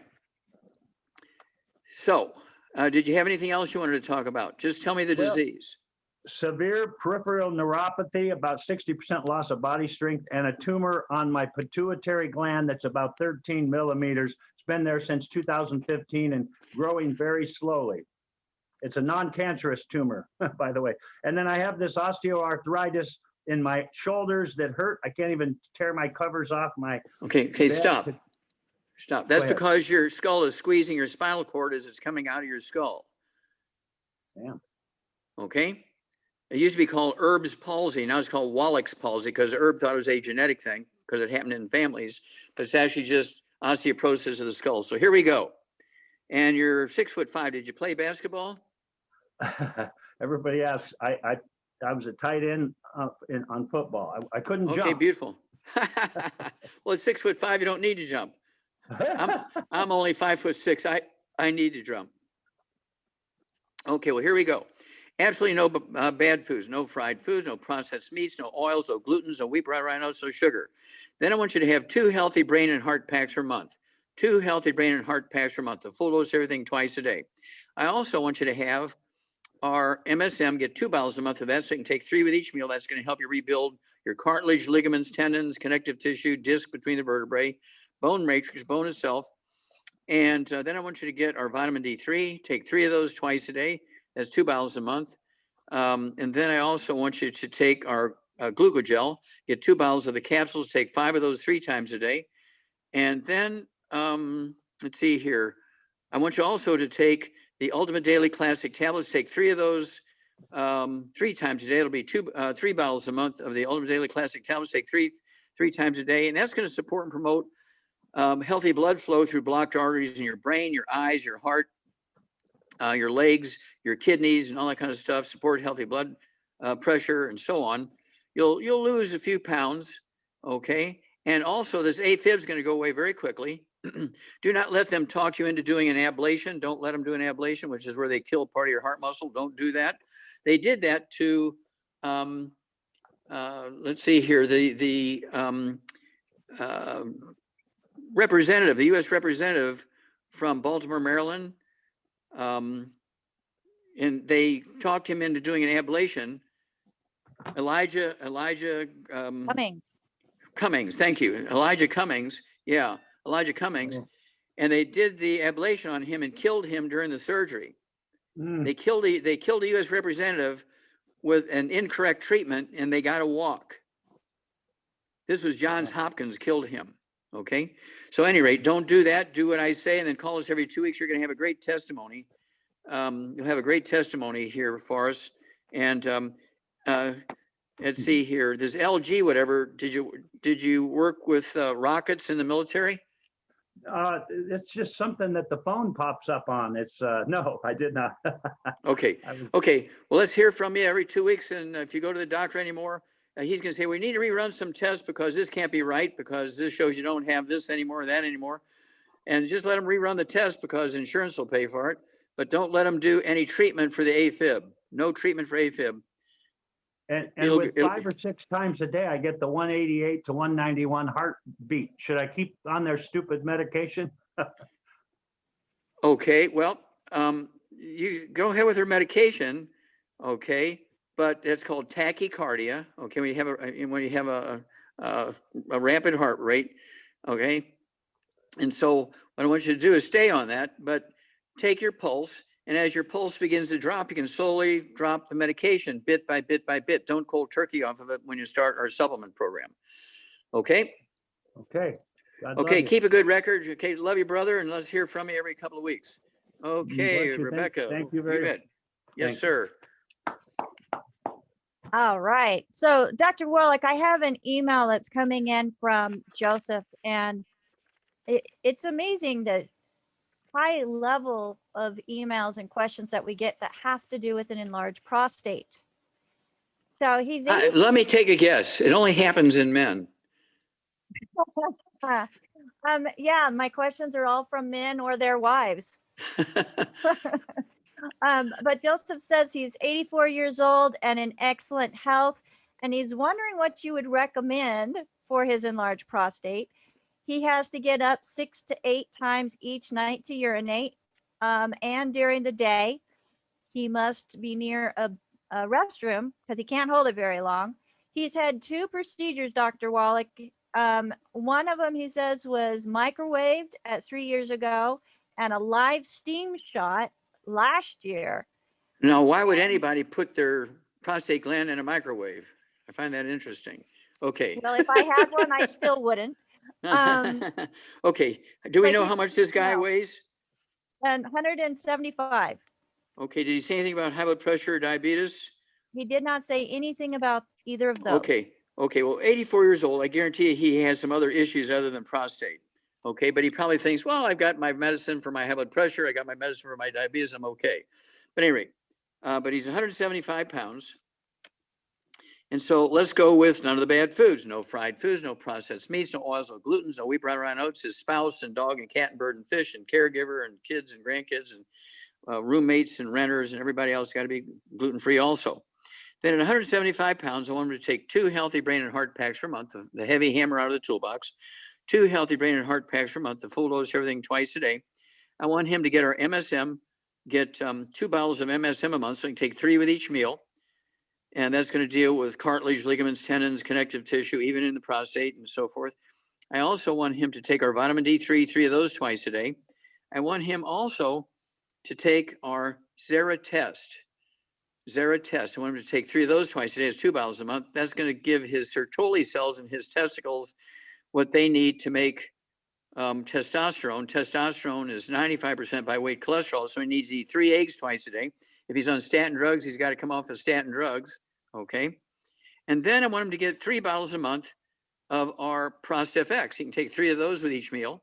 So, did you have anything else you wanted to talk about? Just tell me the disease. Severe peripheral neuropathy, about 60% loss of body strength, and a tumor on my pituitary gland that's about 13 millimeters. It's been there since 2015 and growing very slowly. It's a non-cancerous tumor, by the way. And then I have this osteoarthritis in my shoulders that hurt. I can't even tear my covers off my Okay, bed. stop. Stop. That's ahead. because your skull is squeezing your spinal cord as it's coming out of your skull. Damn. Okay. It used to be called Erb's palsy. Now it's called Wallach's palsy, because Erb thought it was a genetic thing because it happened in families, but it's actually just osteoporosis of the skull. So here we go. And you're 6'5". Did you play basketball? Everybody asks. I was a tight end on football. I couldn't jump. Okay, beautiful. Well, at 6'5", you don't need to jump. I'm only 5'6". I need to jump. Okay, well, here we go. Absolutely no bad foods, no fried foods, no processed meats, no oils, no glutens, no wheat, rhinos, no sugar. Then I want you to have 2 healthy brain and heart packs per month. 2 healthy brain and heart packs per month, the full dose, everything twice a day. I also want you to have our MSM, get 2 bottles a month of that, so you can take 3 with each meal. That's going to help you rebuild your cartilage, ligaments, tendons, connective tissue, disc between the vertebrae, bone matrix, bone itself. And then I want you to get our vitamin D3, take 3 of those twice a day. That's 2 bottles a month. And then I also want you to take our glucogel, get 2 bottles of the capsules, take 5 of those 3 times a day. And then, let's see here. I want you also to take the Ultimate Daily Classic tablets, take 3 of those 3 times a day. It'll be 3 bottles a month of the Ultimate Daily Classic tablets, take 3 times a day. And that's going to support and promote healthy blood flow through blocked arteries in your brain, your eyes, your heart, your legs, your kidneys, and all that kind of stuff. Support healthy blood pressure and so on. You'll lose a few pounds, okay? And also, this AFib is going to go away very quickly. Do not let them talk you into doing an ablation. Don't let them do an ablation, which is where they kill part of your heart muscle. Don't do that. They did that to, let's see here, the representative, the U.S. representative from Baltimore, Maryland, and they talked him into doing an ablation. Elijah Cummings, thank you. Elijah Cummings, yeah, Elijah Cummings. Oh. And they did the ablation on him and killed him during the surgery. They killed a U.S. representative with an incorrect treatment, and they got to walk. This was Johns Hopkins killed him. Okay. So at any rate, don't do that. Do what I say, and then call us every 2 weeks. You're going to have a great testimony. You'll have a great testimony here for us. And let's see here. This LG, whatever. Did you work with rockets in the military? It's just something that the phone pops up on. It's no, I did not. Okay. Okay. Well, let's hear from you every 2 weeks. And if you go to the doctor anymore, he's going to say, we need to rerun some tests because this can't be right, because this shows you don't have this anymore, that anymore. And just let them rerun the test because insurance will pay for it. But don't let them do any treatment for the AFib. No treatment for AFib. And with 5 or 6 times a day, I get the 188 to 191 heartbeat. Should I keep on their stupid medication? Okay, well, you go ahead with their medication, okay, but it's called tachycardia. Okay, when you have a rapid heart rate, okay. And so what I want you to do is stay on that, but take your pulse And as your pulse begins to drop, you can slowly drop the medication bit by bit by bit. Don't cold turkey off of it when you start our supplement program. Okay? Okay. God love Okay, you. keep a good record. Okay, love you, brother, and let's hear from you every couple of weeks. Okay, Bless you. Rebecca. Thank you very bet. Yes, Thank sir. All right. So Dr. Wallach, I have an email that's coming in from Joseph, and it's amazing the high level of emails and questions that we get that have to do with an enlarged prostate. So he's Let me take a guess. It only happens in men. yeah, my questions are all from men or their wives. But Joseph says he's 84 years old and in excellent health, and he's wondering what you would recommend for his enlarged prostate. He has to get up 6 to 8 times each night to urinate, and during the day. He must be near a restroom because he can't hold it very long. He's had 2 procedures, Dr. Wallach. One of them, he says, was microwaved at 3 years ago, and a live steam shot last year. Now, why would anybody put their prostate gland in a microwave? I find that interesting. Okay. Well, if I had one, I still wouldn't. Okay. Do we but know he- how much this guy no. weighs? And 175. Okay. Did he say anything about high blood pressure or diabetes? He did not say anything about either of those. Okay. Okay. Well, 84 years old. I guarantee you he has some other issues other than prostate. Okay. But he probably thinks, well, I've got my medicine for my high blood pressure. I got my medicine for my diabetes. I'm okay. But anyway, but he's 175 pounds. And so let's go with none of the bad foods, no fried foods, no processed meats, no oils, no glutens, no wheat, brown, rye, oats. His spouse and dog and cat and bird and fish and caregiver and kids and grandkids and roommates and renters and everybody else got to be gluten-free also. Then at 175 pounds, I want him to take 2 healthy brain and heart packs per month, the heavy hammer out of the toolbox, 2 healthy brain and heart packs per month, the full dose, everything twice a day. I want him to get our MSM, get 2 bottles of MSM a month, so he can take 3 with each meal. And that's going to deal with cartilage, ligaments, tendons, connective tissue, even in the prostate and so forth. I also want him to take our vitamin D3, 3 of those twice a day. I want him also to take our Zera test. Zera test. I want him to take 3 of those twice a day. It's 2 bottles a month. That's going to give his Sertoli cells in his testicles what they need to make testosterone. Testosterone is 95% by weight cholesterol, so he needs to eat 3 eggs twice a day. If he's on statin drugs, he's got to come off of statin drugs, okay? And then I want him to get 3 bottles a month of our ProstFX. He can take 3 of those with each meal.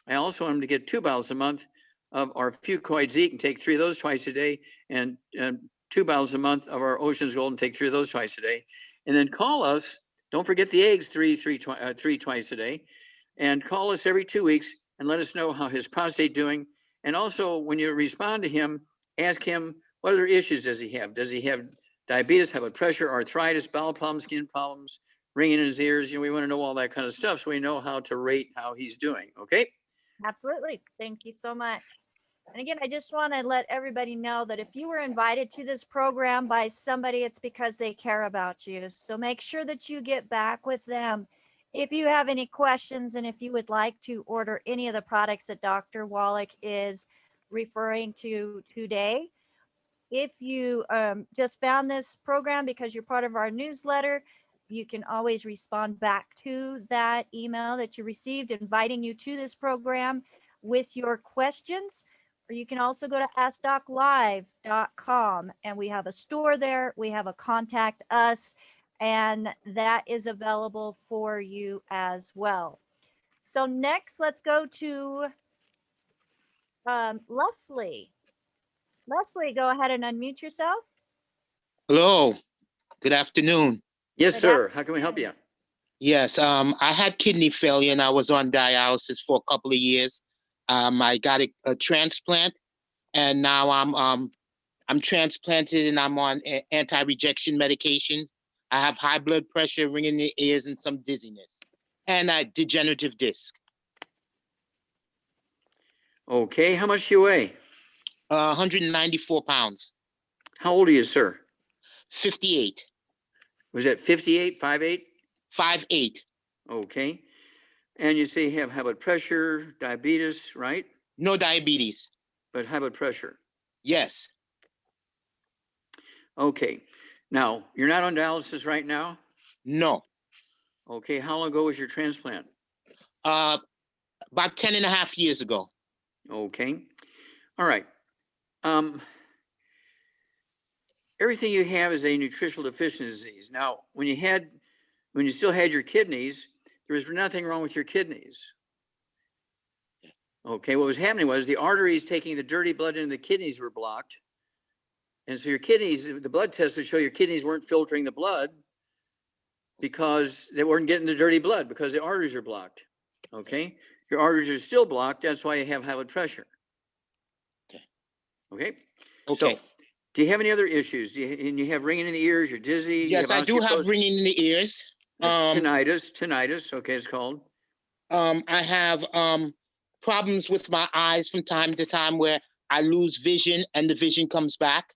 I also want him to get 2 bottles a month of our Fucoid Z. He can take 3 of those twice a day, and 2 bottles a month of our Ocean's Gold and take 3 of those twice a day. And then call us. Don't forget the eggs, 3 twice a day. And call us every 2 weeks and let us know how his prostate doing. And also, when you respond to him, ask him, what other issues does he have? Does he have diabetes, high blood pressure, arthritis, bowel problems, skin problems, ringing in his ears? You know, we want to know all that kind of stuff so we know how to rate how he's doing. Okay? Absolutely. Thank you so much. And again, I just want to let everybody know that if you were invited to this program by somebody, it's because they care about you. So make sure that you get back with them. If you have any questions and if you would like to order any of the products that Dr. Wallach is referring to today, if you just found this program because you're part of our newsletter, you can always respond back to that email that you received inviting you to this program with your questions. Or you can also go to AskDocLive.com, and we have a store there. We have a contact us, and that is available for you as well. So next, let's go to Leslie. Leslie, go ahead and unmute yourself. Hello, good afternoon. Yes, Good sir. How can we help you? Yes, I had kidney failure and I was on dialysis for a couple of years. I got a transplant, and now I'm transplanted and I'm on anti-rejection medication. I have high blood pressure, ringing in the ears, and some dizziness, and a degenerative disc. Okay. How much do you weigh? 194 pounds, How old are you, sir? 58, Was that 58, 5'8"? 5'8". Okay. And you say you have high blood pressure, diabetes, right? No diabetes. But high blood pressure. Yes. Okay. Now, you're not on dialysis right now? No. Okay. How long ago was your transplant? About 10 and a half years ago. Okay. All right. Everything you have is a nutritional deficiency disease. Now, when you still had your kidneys, there was nothing wrong with your kidneys. Okay, what was happening was the arteries taking the dirty blood into the kidneys were blocked. And so your kidneys, the blood tests would show your kidneys weren't filtering the blood because they weren't getting the dirty blood because the arteries are blocked. Okay, your arteries are still blocked. That's why you have high blood pressure. Okay. Okay. Okay. So, do you have any other issues? And you have ringing in the ears, you're dizzy? Yes, I do have osteoporosis? ringing in the ears. That's tinnitus, okay, it's called. I have problems with my eyes from time to time where I lose vision and the vision comes back.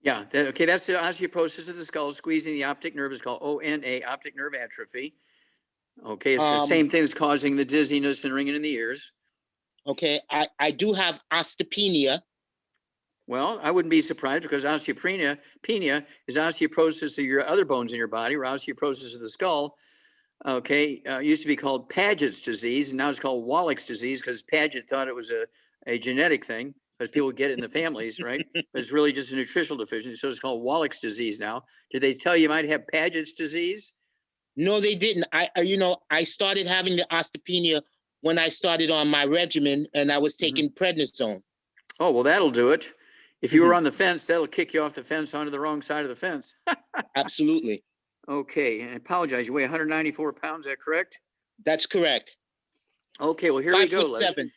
Yeah, okay, that's the osteoporosis of the skull, squeezing the optic nerve is called ONA, optic nerve atrophy. Okay, it's the same thing that's causing the dizziness and ringing in the ears. Okay, I do have osteopenia. Well, I wouldn't be surprised because osteopenia is osteoporosis of your other bones in your body, or osteoporosis of the skull. Okay, used to be called Paget's disease, and now it's called Wallach's disease because Paget thought it was a genetic thing because people get it in the families, right? But it's really just a nutritional deficiency, so it's called Wallach's disease now. Did they tell you might have Paget's disease? No, they didn't. I started having the osteopenia when I started on my regimen and I was taking prednisone. Oh, well, that'll do it. If you were on the fence, that'll kick you off the fence onto the wrong side of the fence. Absolutely. Okay, and I apologize. You weigh 194 pounds, is that correct? That's correct. Okay, well, here we go. 5'7".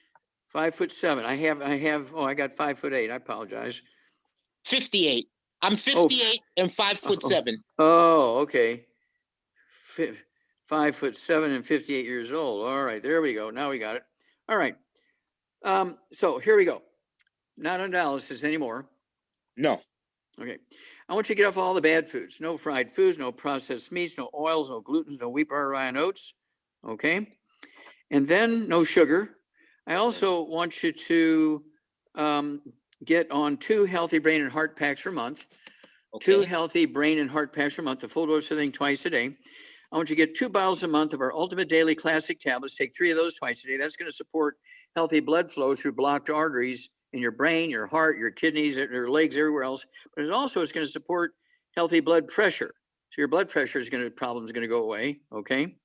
5'7". I got 5'8". I apologize. 58. I'm 58 and 5'7". Oh, okay. 5'7" and 58 years old. All right, there we go. Now we got it. All right. So here we go. Not on dialysis anymore. No. Okay. I want you to get off all the bad foods. No fried foods, no processed meats, no oils, no glutens, no wheat, bar, rye, and oats. Okay. And then no sugar. I also want you to get on 2 healthy brain and heart packs per month. Okay. 2 healthy brain and heart packs per month, the full dose of thing twice a day. I want you to get 2 bottles a month of our Ultimate Daily Classic tablets. Take 3 of those twice a day. That's going to support healthy blood flow through blocked arteries in your brain, your heart, your kidneys, your legs, everywhere else. But it also is going to support healthy blood pressure. So your blood pressure problem is going to go away. Okay.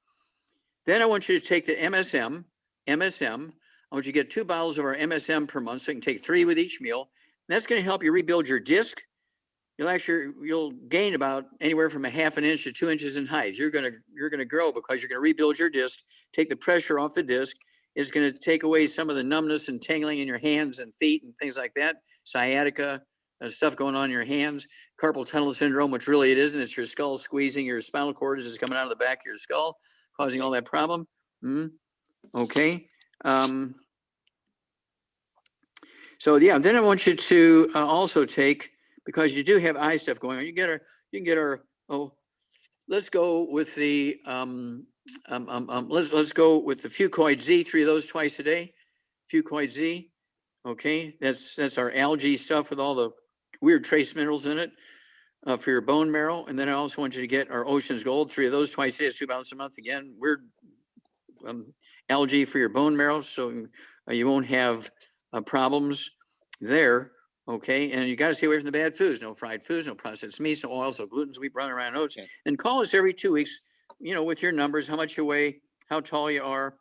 Then I want you to take the MSM. I want you to get 2 bottles of our MSM per month. So you can take 3 with each meal. And that's going to help you rebuild your disc. You'll gain about anywhere from 1/2 inch to 2 inches in height. You're going to grow because you're going to rebuild your disc, take the pressure off the disc. It's going to take away some of the numbness and tingling in your hands and feet and things like that. Sciatica, stuff going on in your hands. Carpal tunnel syndrome, which really it isn't. It's your skull squeezing your spinal cord as it's coming out of the back of your skull, causing all that problem. Okay. So yeah, then I want you to also take, because you do have eye stuff going on. You can get our let's go with the let's go with the Fucoid Z, 3 of those twice a day. Fucoid Z. Okay, that's our algae stuff with all the weird trace minerals in it for your bone marrow. And then I also want you to get our Ocean's Gold, 3 of those twice a day. It's 2 bottles a month. Again, weird algae for your bone marrow, so you won't have problems there. Okay, and you got to stay away from the bad foods. No fried foods, no processed meats, no oils, no glutens, wheat, brown, around oats. Okay. And call us every 2 weeks, with your numbers, how much you weigh, how tall you are.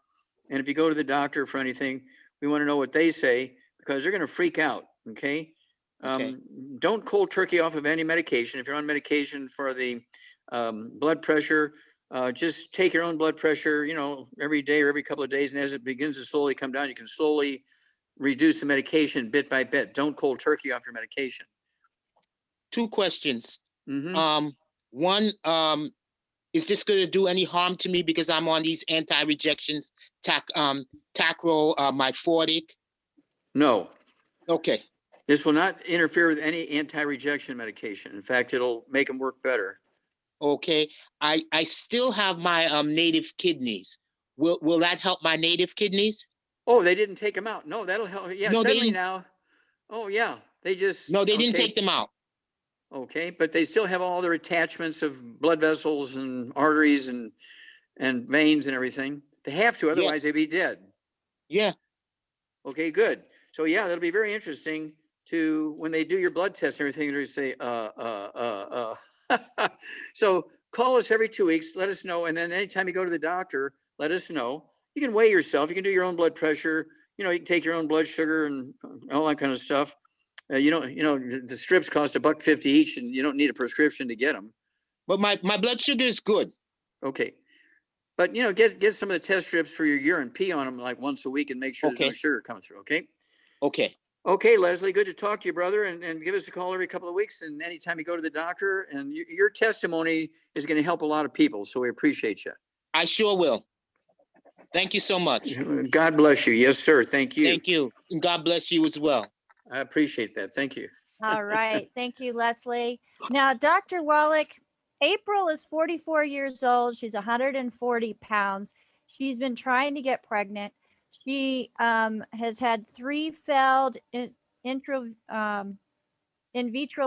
And if you go to the doctor for anything, we want to know what they say because they're going to freak out. Okay. Don't cold turkey off of any medication. If you're on medication for the blood pressure, just take your own blood pressure, every day or every couple of days. And as it begins to slowly come down, you can slowly reduce the medication bit by bit. Don't cold turkey off your medication. 2 questions. One, is this going to do any harm to me because I'm on these anti-rejections, Tacro, Myfortic? No. Okay. This will not interfere with any anti-rejection medication. In fact, it'll make them work better. Okay. I still have my native kidneys. Will that help my native kidneys? Oh, they didn't take them out. No, that'll help. Yeah, No, suddenly now. Oh, yeah. They just. No, they didn't okay. take them out. Okay, but they still have all their attachments of blood vessels and arteries and veins and everything. They have to, otherwise they'd be dead. Yeah. Okay, good. So yeah, that'll be very interesting to, when they do your blood test and everything, they say, So call us every 2 weeks, let us know. And then anytime you go to the doctor, let us know. You can weigh yourself. You can do your own blood pressure. You know, you can take your own blood sugar and all that kind of stuff. The strips cost $1.50 each, and you don't need a prescription to get them. But my blood sugar is good. Okay. But, get some of the test strips for your urine, pee on them like once a week and make sure there's no Okay. sugar coming through. Okay. Okay. Okay, Leslie, good to talk to you, brother, and give us a call every couple of weeks. And anytime you go to the doctor, and your testimony is going to help a lot of people. So we appreciate you. I sure will. Thank you so much. God bless you. Yes, sir. Thank you. Thank you. And God bless you as well. I appreciate that. Thank you. All right. Thank you, Leslie. Now, Dr. Wallach, April is 44 years old. She's 140 pounds. She's been trying to get pregnant. She has had 3 failed in vitro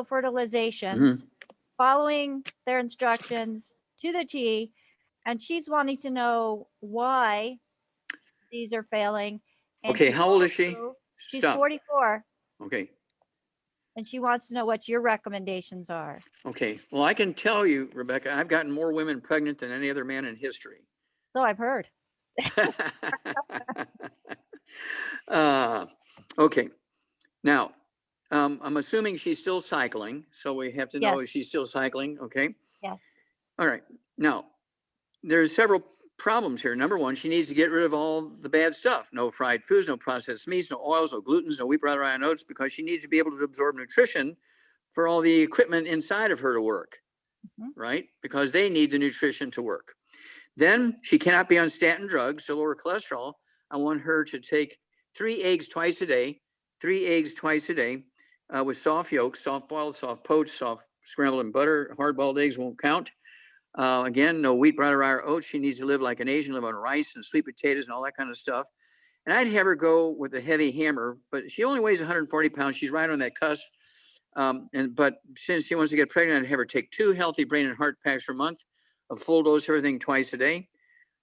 fertilizations, following their instructions to the T. And she's wanting to know why these are failing. And Okay, how old is she? She's Stop. 44. Okay. And she wants to know what your recommendations are. Okay. Well, I can tell you, Rebecca, I've gotten more women pregnant than any other man in history. So I've heard. Okay. Now, I'm assuming she's still cycling, so we have to know if Yes. she's still cycling. Okay. Yes. All right. Now, there's several problems here. Number one, she needs to get rid of all the bad stuff. No fried foods, no processed meats, no oils, no glutens, no wheat, rye, and oats, because she needs to be able to absorb nutrition for all the equipment inside of her to work, right? Because they need the nutrition to work. Then she cannot be on statin drugs to lower cholesterol. I want her to take 3 eggs twice a day, 3 eggs twice a day with soft yolks, soft boiled, soft poached, soft scrambled in butter. Hard boiled eggs won't count. Again, no wheat, rye, or oats. She needs to live like an Asian, live on rice and sweet potatoes and all that kind of stuff. And I'd have her go with a heavy hammer, but she only weighs 140 pounds. She's right on that cusp. But since she wants to get pregnant, I'd have her take 2 healthy brain and heart packs per month, a full dose of everything twice a day.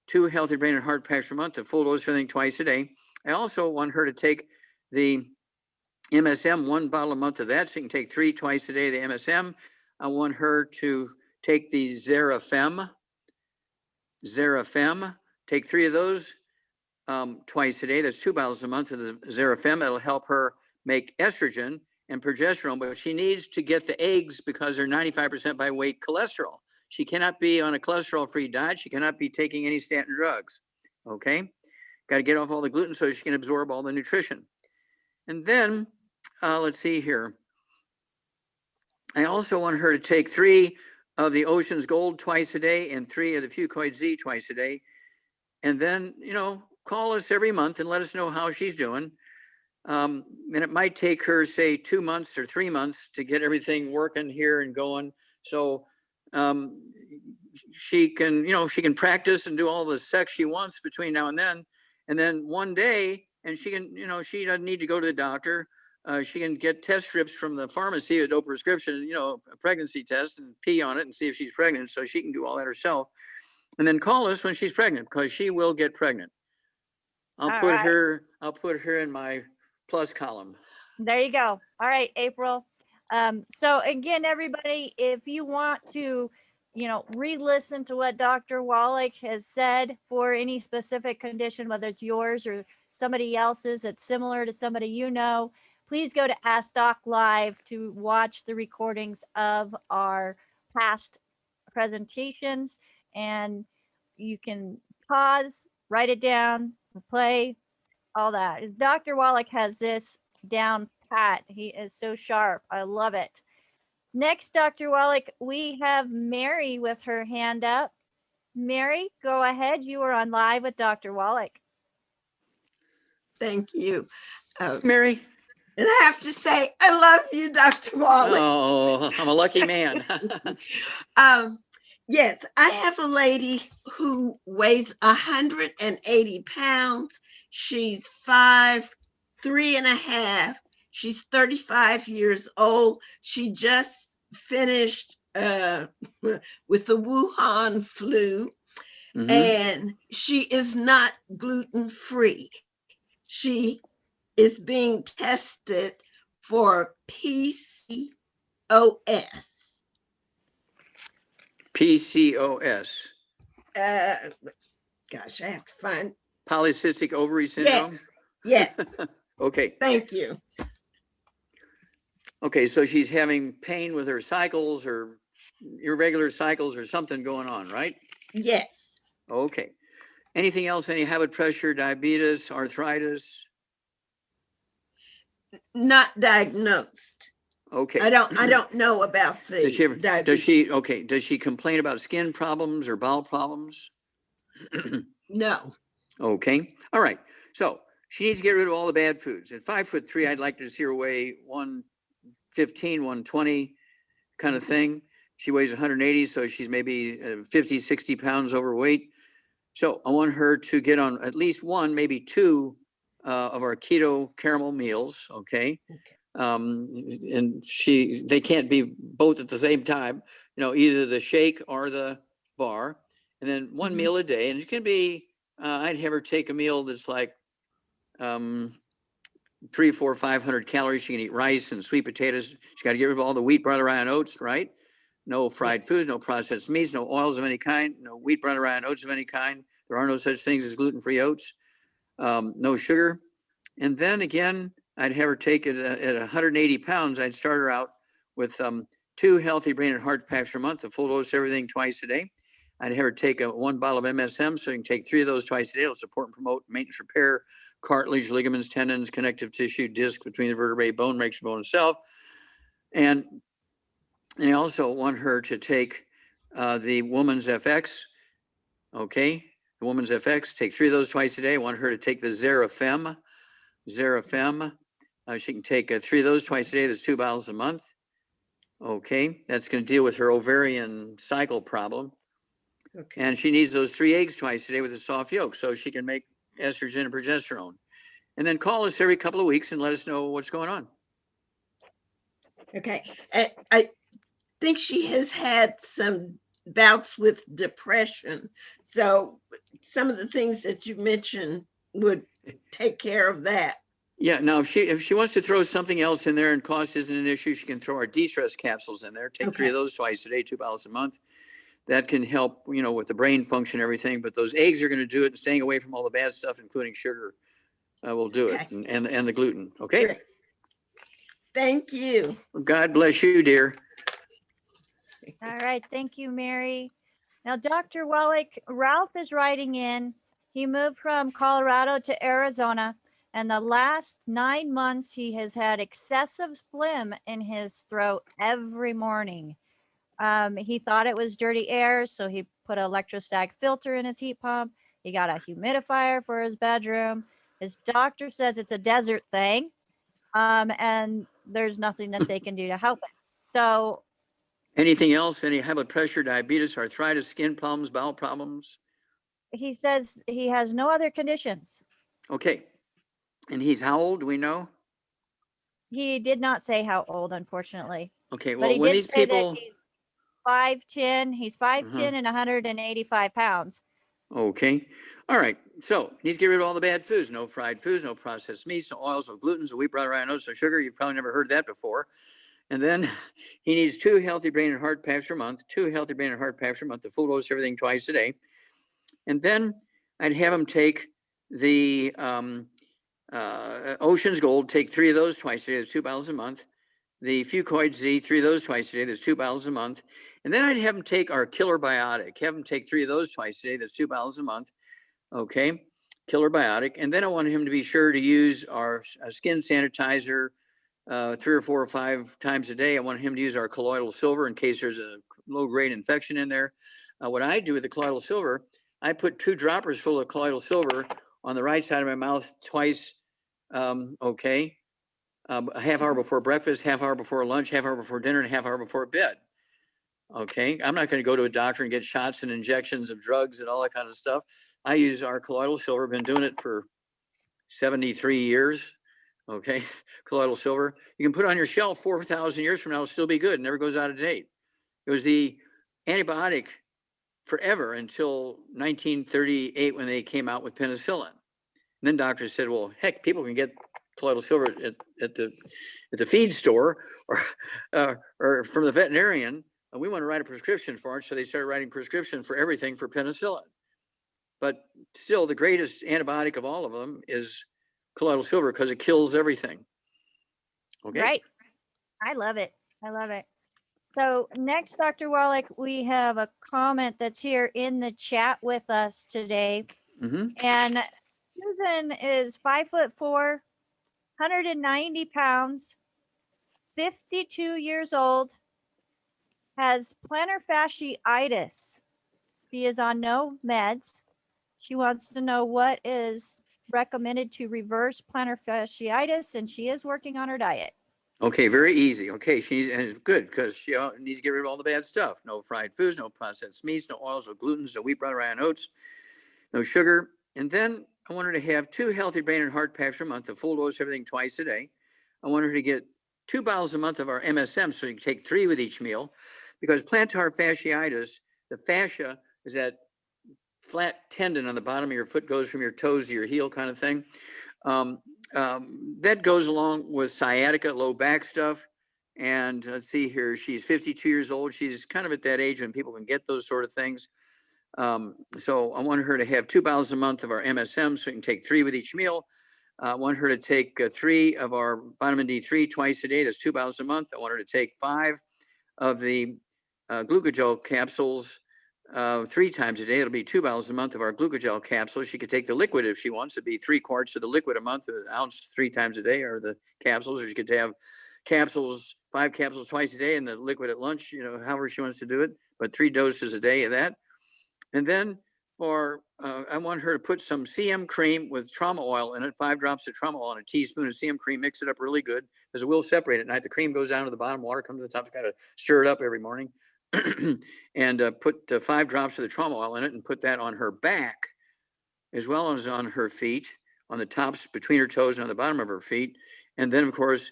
2 healthy brain and heart packs per month, a full dose of everything twice a day. I also want her to take the MSM, 1 bottle a month of that. So you can take 3 twice a day, the MSM. I want her to take the Xerafem, take 3 of those twice a day. That's 2 bottles a month of the Xerafem. That'll help her make estrogen and progesterone, but she needs to get the eggs because they're 95% by weight cholesterol. She cannot be on a cholesterol-free diet. She cannot be taking any statin drugs, okay? Got to get off all the gluten so she can absorb all the nutrition. And then, let's see here. I also want her to take 3 of the Ocean's Gold twice a day and 3 of the Fucoid Z twice a day. And then, call us every month and let us know how she's doing. And it might take her, say, 2 months or 3 months to get everything working here and going. So she can practice and do all the sex she wants between now and then. And then one day, and she can, she doesn't need to go to the doctor. She can get test strips from the pharmacy, a dope prescription, a pregnancy test, and pee on it and see if she's pregnant. So she can do all that herself. And then call us when she's pregnant, because she will get pregnant. I'll put her in my plus column. There you go. All right, April. So again, everybody, if you want to, re-listen to what Dr. Wallach has said for any specific condition, whether it's yours or somebody else's that's similar to somebody please go to Ask Doc Live to watch the recordings of our past presentations, and you can pause, write it down, play, all that. Dr. Wallach has this down pat. He is so sharp. I love it. Next, Dr. Wallach, we have Mary with her hand up. Mary, go ahead. You are on live with Dr. Wallach. Thank you. Mary? And I have to say, I love you, Dr. Wallach. Oh, I'm a lucky man. Yes, I have a lady who weighs 180 pounds. She's 5'3.5", She's 35 years old. She just finished with the Wuhan flu, Mhm. and she is not gluten-free. She is being tested for PCOS. PCOS, Gosh, I have to find. polycystic ovary syndrome. Yes, Okay. thank you. Okay, so she's having pain with her cycles or irregular cycles or something going on, right? Yes, Okay. Anything else? Any high blood pressure, diabetes, arthritis? not diagnosed. Okay. I don't know about the Does she ever, diabetes. does she complain about skin problems or bowel problems? No. Okay. All right. So she needs to get rid of all the bad foods. At 5'3", I'd like to see her weigh 115, 120 kind of thing. She weighs 180, so she's maybe 50, 60 pounds overweight. So I want her to get on at least one, maybe two of our keto caramel meals. Okay. And they can't be both at the same time, either the shake or the bar, and then one meal a day. And it can be, I'd have her take a meal that's like 300, 400, 500 calories. She can eat rice and sweet potatoes. She's got to get rid of all the wheat, bread, rye, and oats, right? No fried foods, no processed meats, no oils of any kind, no wheat, bread, rye, and oats of any kind. There are no such things as gluten-free oats, no sugar. And then again, I'd have her take it at 180 pounds. I'd start her out with 2 healthy brain and heart packs per month, a full dose of everything twice a day. I'd have her take 1 bottle of MSM, so you can take 3 of those twice a day. It'll support and promote maintenance repair, cartilage, ligaments, tendons, connective tissue, disc between the vertebrae, bone makes the bone itself. And I also want her to take the Woman's FX, okay? The Woman's FX, take 3 of those twice a day. I want her to take the Xerafem. She can take 3 of those twice a day. There's 2 bottles a month. Okay, that's going to deal with her ovarian cycle problem. Okay. And she needs those 3 eggs twice a day with a soft yolk so she can make estrogen and progesterone. And then call us every couple of weeks and let us know what's going on. Okay. I think she has had some bouts with depression. So some of the things that you mentioned would take care of that. Yeah, now if she wants to throw something else in there and cost isn't an issue, she can throw our de-stress capsules in there. Take 3 of those twice a day, 2 bottles a month. That can help, with the brain function and everything. But those eggs are going to do it, and staying away from all the bad stuff, including sugar, will do it, and the gluten. Okay. Great. Thank you. God bless you, dear. All right. Thank you, Mary. Now, Dr. Wallach, Ralph is writing in. He moved from Colorado to Arizona, and the last 9 months he has had excessive phlegm in his throat every morning. He thought it was dirty air, so he put an electrostatic filter in his heat pump. He got a humidifier for his bedroom. His doctor says it's a desert thing, and there's nothing that they can do to help it. So, anything else? Any high blood pressure, diabetes, arthritis, skin problems, bowel problems? he says he has no other conditions. Okay. And he's how old? Do we know? He did not say how old, unfortunately. Okay. But Well, he when did these say people, that he's 5'10". He's 5'10" and 185 pounds. okay. All right. So needs to get rid of all the bad foods. No fried foods, no processed meats, no oils, no glutens, no wheat, bread, rye, oats, no sugar. You've probably never heard that before. And then he needs 2 healthy brain and heart packs per month, 2 healthy brain and heart packs per month, the full dose, everything twice a day. And then I'd have him take the Ocean's Gold, take 3 of those twice a day. There's 2 bottles a month. The Fucoid Z, 3 of those twice a day. There's 2 bottles a month. And then I'd have him take our Killer Biotic. Have him take 3 of those twice a day. There's 2 bottles a month. Okay. Killer Biotic. And then I want him to be sure to use our skin sanitizer 3 or 4 or 5 times a day. I want him to use our colloidal silver in case there's a low-grade infection in there. What I do with the colloidal silver, I put 2 droppers full of colloidal silver on the right side of my mouth twice. Okay. A half hour before breakfast, half hour before lunch, half hour before dinner, and a half hour before bed. Okay. I'm not going to go to a doctor and get shots and injections of drugs and all that kind of stuff. I use our colloidal silver. Been doing it for 73 years. Okay, colloidal silver. You can put it on your shelf 4,000 years from now, it'll still be good, never goes out of date. It was the antibiotic forever until 1938 when they came out with penicillin. And then doctors said, well, heck, people can get colloidal silver at the feed store or from the veterinarian. And we want to write a prescription for it. So they started writing prescription for everything for penicillin. But still, the greatest antibiotic of all of them is colloidal silver because it kills everything. Okay. Right. I love it. I love it. So next, Dr. Wallach, we have a comment that's here in the chat with us today. Mm-hmm. And Susan is 5'4", 190 pounds, 52 years old, has plantar fasciitis. She is on no meds. She wants to know what is recommended to reverse plantar fasciitis, and she is working on her diet. Okay, very easy. Okay, and it's good because she needs to get rid of all the bad stuff. No fried foods, no processed meats, no oils, no glutens, no wheat, brown, rye, and oats, no sugar. And then I want her to have 2 healthy brain and heart packs a month, a full dose of everything twice a day. I want her to get 2 bottles a month of our MSM, so you can take 3 with each meal, because plantar fasciitis, the fascia is that flat tendon on the bottom of your foot, goes from your toes to your heel kind of thing. That goes along with sciatica, low back stuff. And let's see here, she's 52 years old. She's kind of at that age when people can get those sort of things. So I want her to have 2 bottles a month of our MSM, so you can take 3 with each meal. I want her to take 3 of our vitamin D3 twice a day. That's 2 bottles a month. I want her to take 5 of the glucogel capsules 3 times a day. It'll be 2 bottles a month of our glucogel capsules. She could take the liquid if she wants. It'd be 3 quarts of the liquid a month, an ounce 3 times a day, or the capsules. Or she could have capsules, 5 capsules twice a day, and the liquid at lunch. However she wants to do it. But 3 doses a day of that. And then I want her to put some CM cream with trauma oil in it, 5 drops of trauma oil and a teaspoon of CM cream. Mix it up really good, because it will separate at night. The cream goes down to the bottom, water comes to the top. You got to stir it up every morning. And put 5 drops of the trauma oil in it and put that on her back as well as on her feet, on the tops between her toes and on the bottom of her feet. And then, of course,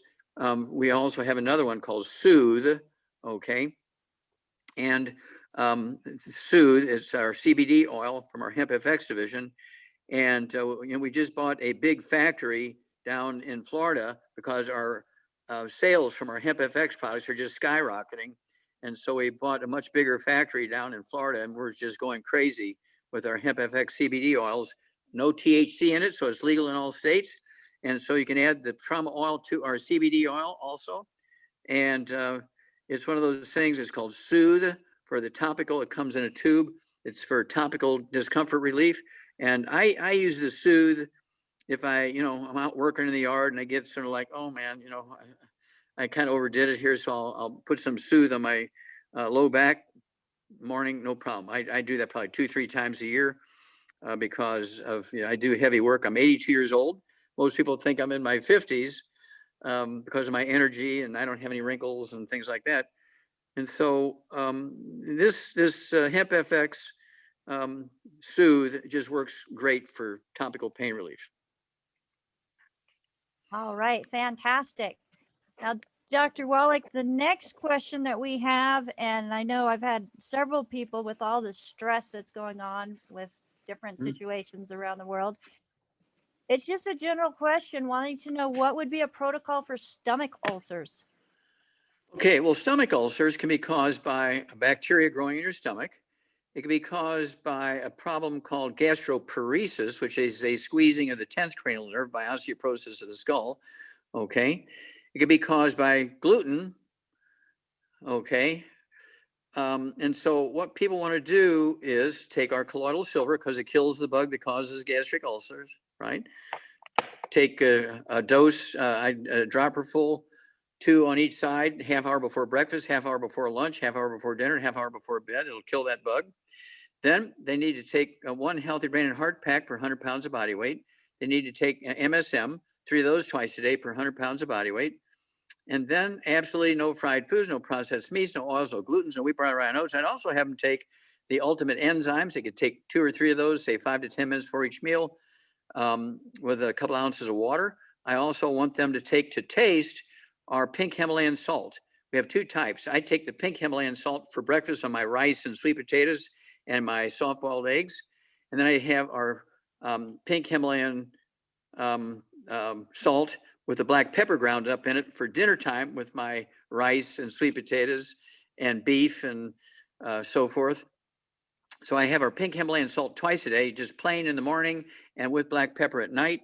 we also have another one called Soothe. Okay. And Soothe is our CBD oil from our Hemp FX division. And we just bought a big factory down in Florida because our sales from our Hemp FX products are just skyrocketing. And so we bought a much bigger factory down in Florida, and we're just going crazy with our Hemp FX CBD oils. No THC in it, so it's legal in all states. And so you can add the trauma oil to our CBD oil also. And it's one of those things, it's called Soothe for the topical. It comes in a tube. It's for topical discomfort relief. And I use the Soothe if I'm out working in the yard and I get sort of like, oh man, I kind of overdid it here, so I'll put some Soothe on my low back morning, no problem. I do that probably 2-3 times a year because of, I do heavy work. I'm 82 years old. Most people think I'm in my 50s because of my energy, and I don't have any wrinkles and things like that. And so this Hemp FX Soothe just works great for topical pain relief. All right, fantastic. Now, Dr. Wallach, the next question that we have, and I know I've had several people with all the stress that's going on with different situations around the world. It's just a general question wanting to know what would be a protocol for stomach ulcers? Okay, well, stomach ulcers can be caused by a bacteria growing in your stomach. It can be caused by a problem called gastroparesis, which is a squeezing of the 10th cranial nerve by osteoporosis of the skull. Okay. It can be caused by gluten. Okay. And so what people want to do is take our colloidal silver because it kills the bug that causes gastric ulcers, right? Take a dose, a dropper full, 2 on each side, half hour before breakfast, half hour before lunch, half hour before dinner, half hour before bed. It'll kill that bug. Then they need to take 1 healthy brain and heart pack per 100 pounds of body weight. They need to take MSM, 3 of those twice a day per 100 pounds of body weight. And then absolutely no fried foods, no processed meats, no oils, no glutens, no wheat, brown, rye, and oats. I'd also have them take the ultimate enzymes. They could take 2 or 3 of those, say 5 to 10 minutes for each meal with a couple ounces of water. I also want them to take to taste our pink Himalayan salt. We have two types. I take the pink Himalayan salt for breakfast on my rice and sweet potatoes and my soft-boiled eggs. And then I have our pink Himalayan salt with the black pepper ground up in it for dinner time with my rice and sweet potatoes and beef and so forth. So I have our pink Himalayan salt twice a day, just plain in the morning and with black pepper at night.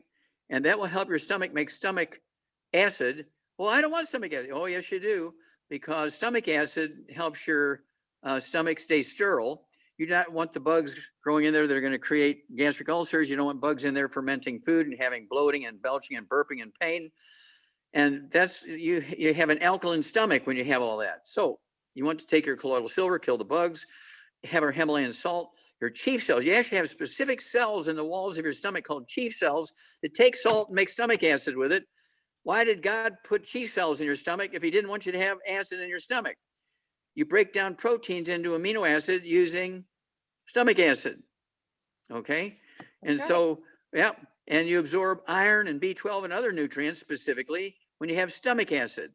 And that will help your stomach make stomach acid. Well, I don't want stomach acid. Oh, yes, you do, because stomach acid helps your stomach stay sterile. You do not want the bugs growing in there that are going to create gastric ulcers. You don't want bugs in there fermenting food and having bloating and belching and burping and pain. And that's, you have an alkaline stomach when you have all that. So you want to take your colloidal silver, kill the bugs, have our Himalayan salt, your chief cells. You actually have specific cells in the walls of your stomach called chief cells that take salt and make stomach acid with it. Why did God put chief cells in your stomach if he didn't want you to have acid in your stomach? You break down proteins into amino acid using stomach acid. Okay. And so, yeah, and you absorb iron and B12 and other nutrients specifically when you have stomach acid.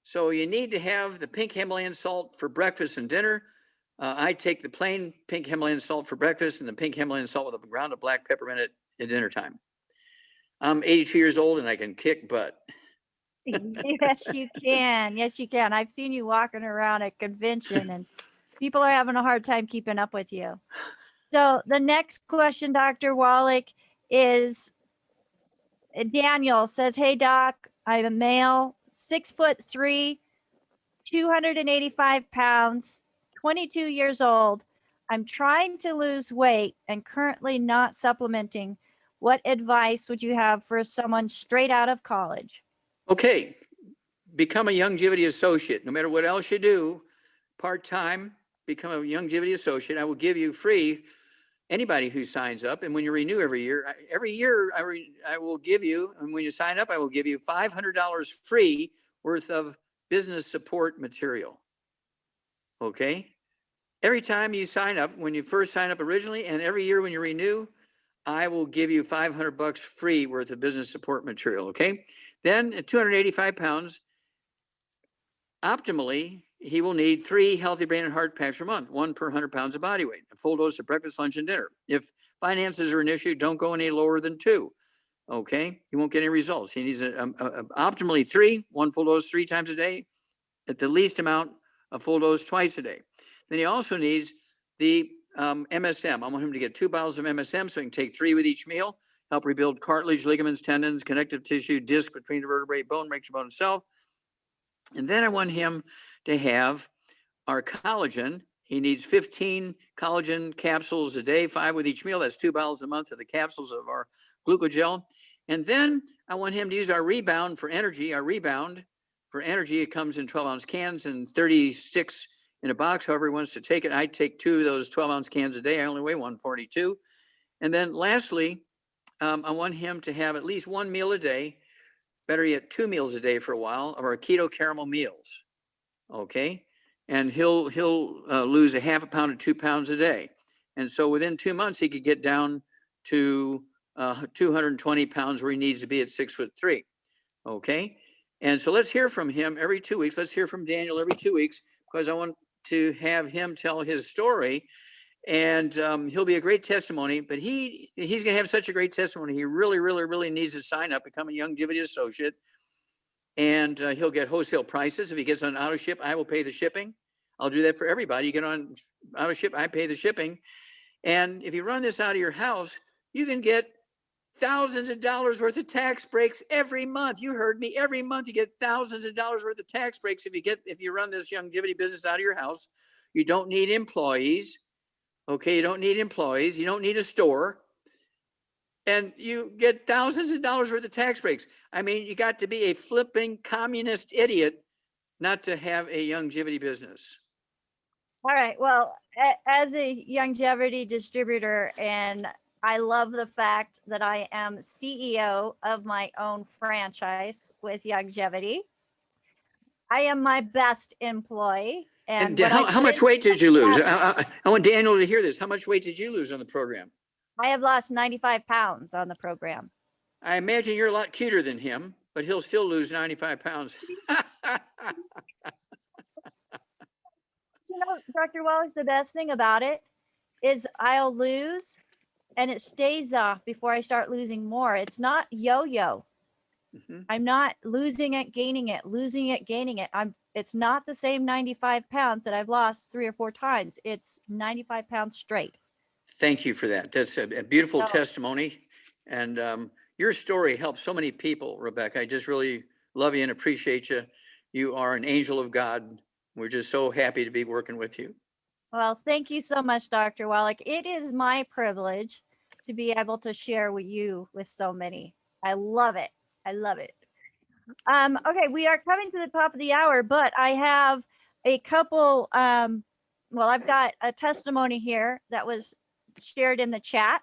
So you need to have the pink Himalayan salt for breakfast and dinner. I take the plain pink Himalayan salt for breakfast and the pink Himalayan salt with a ground of black pepper in it at dinner time. I'm 82 years old and I can kick butt. Yes, you can. Yes, you can. I've seen you walking around at convention and people are having a hard time keeping up with you. So the next question, Dr. Wallach, is Daniel says, hey, Doc, I'm a male, 6'3", 285 pounds, 22 years old. I'm trying to lose weight and currently not supplementing. What advice would you have for someone straight out of college? Okay, become a Youngevity associate. No matter what else you do, part-time, become a Youngevity associate. I will give you free, anybody who signs up. And when you renew every year I will give you, and when you sign up, I will give you $500 free worth of business support material. Okay. Every time you sign up, when you first sign up originally, and every year when you renew, I will give you $500 free worth of business support material. Okay. Then at 285 pounds, optimally, he will need 3 healthy brain and heart packs per month, 1 per 100 pounds of body weight, a full dose of breakfast, lunch, and dinner. If finances are an issue, don't go any lower than 2. Okay. You won't get any results. He needs optimally 3, 1 full dose 3 times a day, at the least amount, a full dose twice a day. Then he also needs the MSM. I want him to get 2 bottles of MSM so he can take 3 with each meal, help rebuild cartilage, ligaments, tendons, connective tissue, disc between the vertebrae, bone, makes your bone itself. And then I want him to have our collagen. He needs 15 collagen capsules a day, 5 with each meal. That's 2 bottles a month of the capsules of our glucogel. And then I want him to use our rebound for energy. Our rebound for energy, it comes in 12-ounce cans and 30 sticks in a box, however he wants to take it. I take 2 of those 12-ounce cans a day. I only weigh 142. And then lastly, I want him to have at least 1 meal a day, better yet 2 meals a day for a while, of our keto caramel meals. Okay. And he'll lose a half a pound to 2 pounds a day. And so within 2 months, he could get down to 220 pounds where he needs to be at 6'3". Okay. And so let's hear from him every 2 weeks. Let's hear from Daniel every 2 weeks, because I want to have him tell his story. And he'll be a great testimony, but he's going to have such a great testimony. He really, really, really needs to sign up, become a Youngevity associate. And he'll get wholesale prices. If he gets on auto ship, I will pay the shipping. I'll do that for everybody. You get on auto ship, I pay the shipping. And if you run this out of your house, you can get thousands of dollars worth of tax breaks every month. You heard me. Every month you get thousands of dollars worth of tax breaks if you run this Youngevity business out of your house. You don't need employees. Okay, you don't need employees. You don't need a store. And you get thousands of dollars worth of tax breaks. I mean, you got to be a flipping communist idiot not to have a Youngevity business. All right. Well, as a Youngevity distributor, and I love the fact that I am CEO of my own franchise with Youngevity. I am my best employee. And how much weight did you lose? I want Daniel to hear this. How much weight did you lose on the program? I have lost 95 pounds on the program. I imagine you're a lot cuter than him, but he'll still lose 95 pounds. You know, Dr. Wallach, the best thing about it is I'll lose and it stays off before I start losing more. It's not yo-yo. Mhm. I'm not losing it, gaining it, losing it, gaining it. It's not the same 95 pounds that I've lost 3 or 4 times. It's 95 pounds straight. Thank you for that. That's a beautiful Oh. testimony. And your story helps so many people, Rebecca. I just really love you and appreciate you. You are an angel of God. We're just so happy to be working with you. Well, thank you so much, Dr. Wallach. It is my privilege to be able to share with you with so many. I love it. I love it. Okay, we are coming to the top of the hour, but I have a couple, well, I've got a testimony here that was shared in the chat.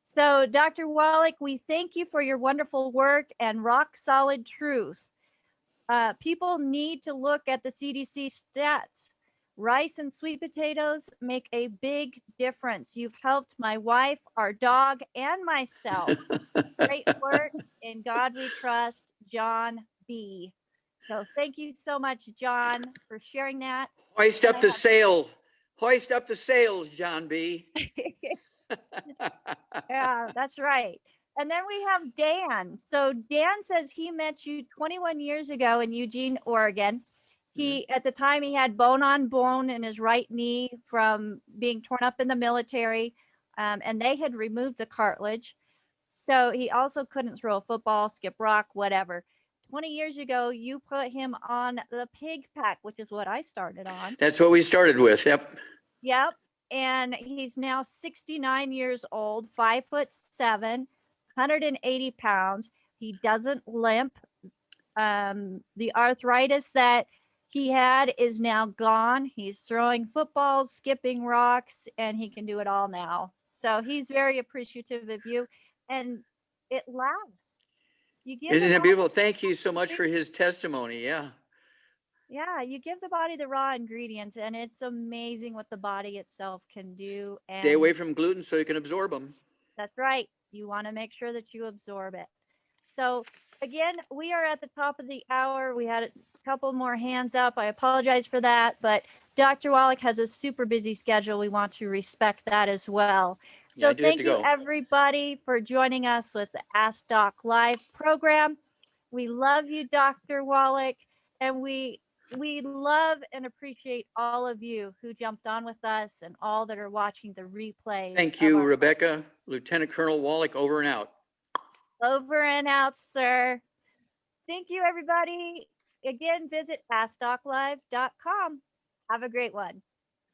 So Dr. Wallach, we thank you for your wonderful work and rock solid truth. People need to look at the CDC stats. Rice and sweet potatoes make a big difference. You've helped my wife, our dog, and myself. Great work. In God we trust, John B. So thank you so much, John, for sharing that. Hoist up the sail. Hoist up the sails, John B. Yeah, that's right. And then we have Dan. So Dan says he met you 21 years ago in Eugene, Oregon. He, at the time, he had bone on bone in his right knee from being torn up in the military, and they had removed the cartilage. So he also couldn't throw a football, skip rock, whatever. 20 years ago, you put him on the pig pack, which is what I started on. That's what we started with. Yep. Yep. And he's now 69 years old, 5'7", 180 pounds. He doesn't limp. The arthritis that he had is now gone. He's throwing footballs, skipping rocks, and he can do it all now. So he's very appreciative of you. And it lasts. You give Isn't the it body- beautiful? Thank you so much for his testimony. Yeah. Yeah, you give the body the raw ingredients, and it's amazing what the body itself can do. And Stay away from gluten so you can absorb them. that's right. You want to make sure that you absorb it. So again, we are at the top of the hour. We had a couple more hands up. I apologize for that, but Dr. Wallach has a super busy schedule. We want to respect that as well. Yeah, So I do have thank to you go. everybody for joining us with the Ask Doc Live program. We love you, Dr. Wallach, and we love and appreciate all of you who jumped on with us and all that are watching the replay. Thank you, Rebecca. Lieutenant Colonel Wallach, over and out. Over and out, sir. Thank you, everybody. Again, visit AskDocLive.com. Have a great one.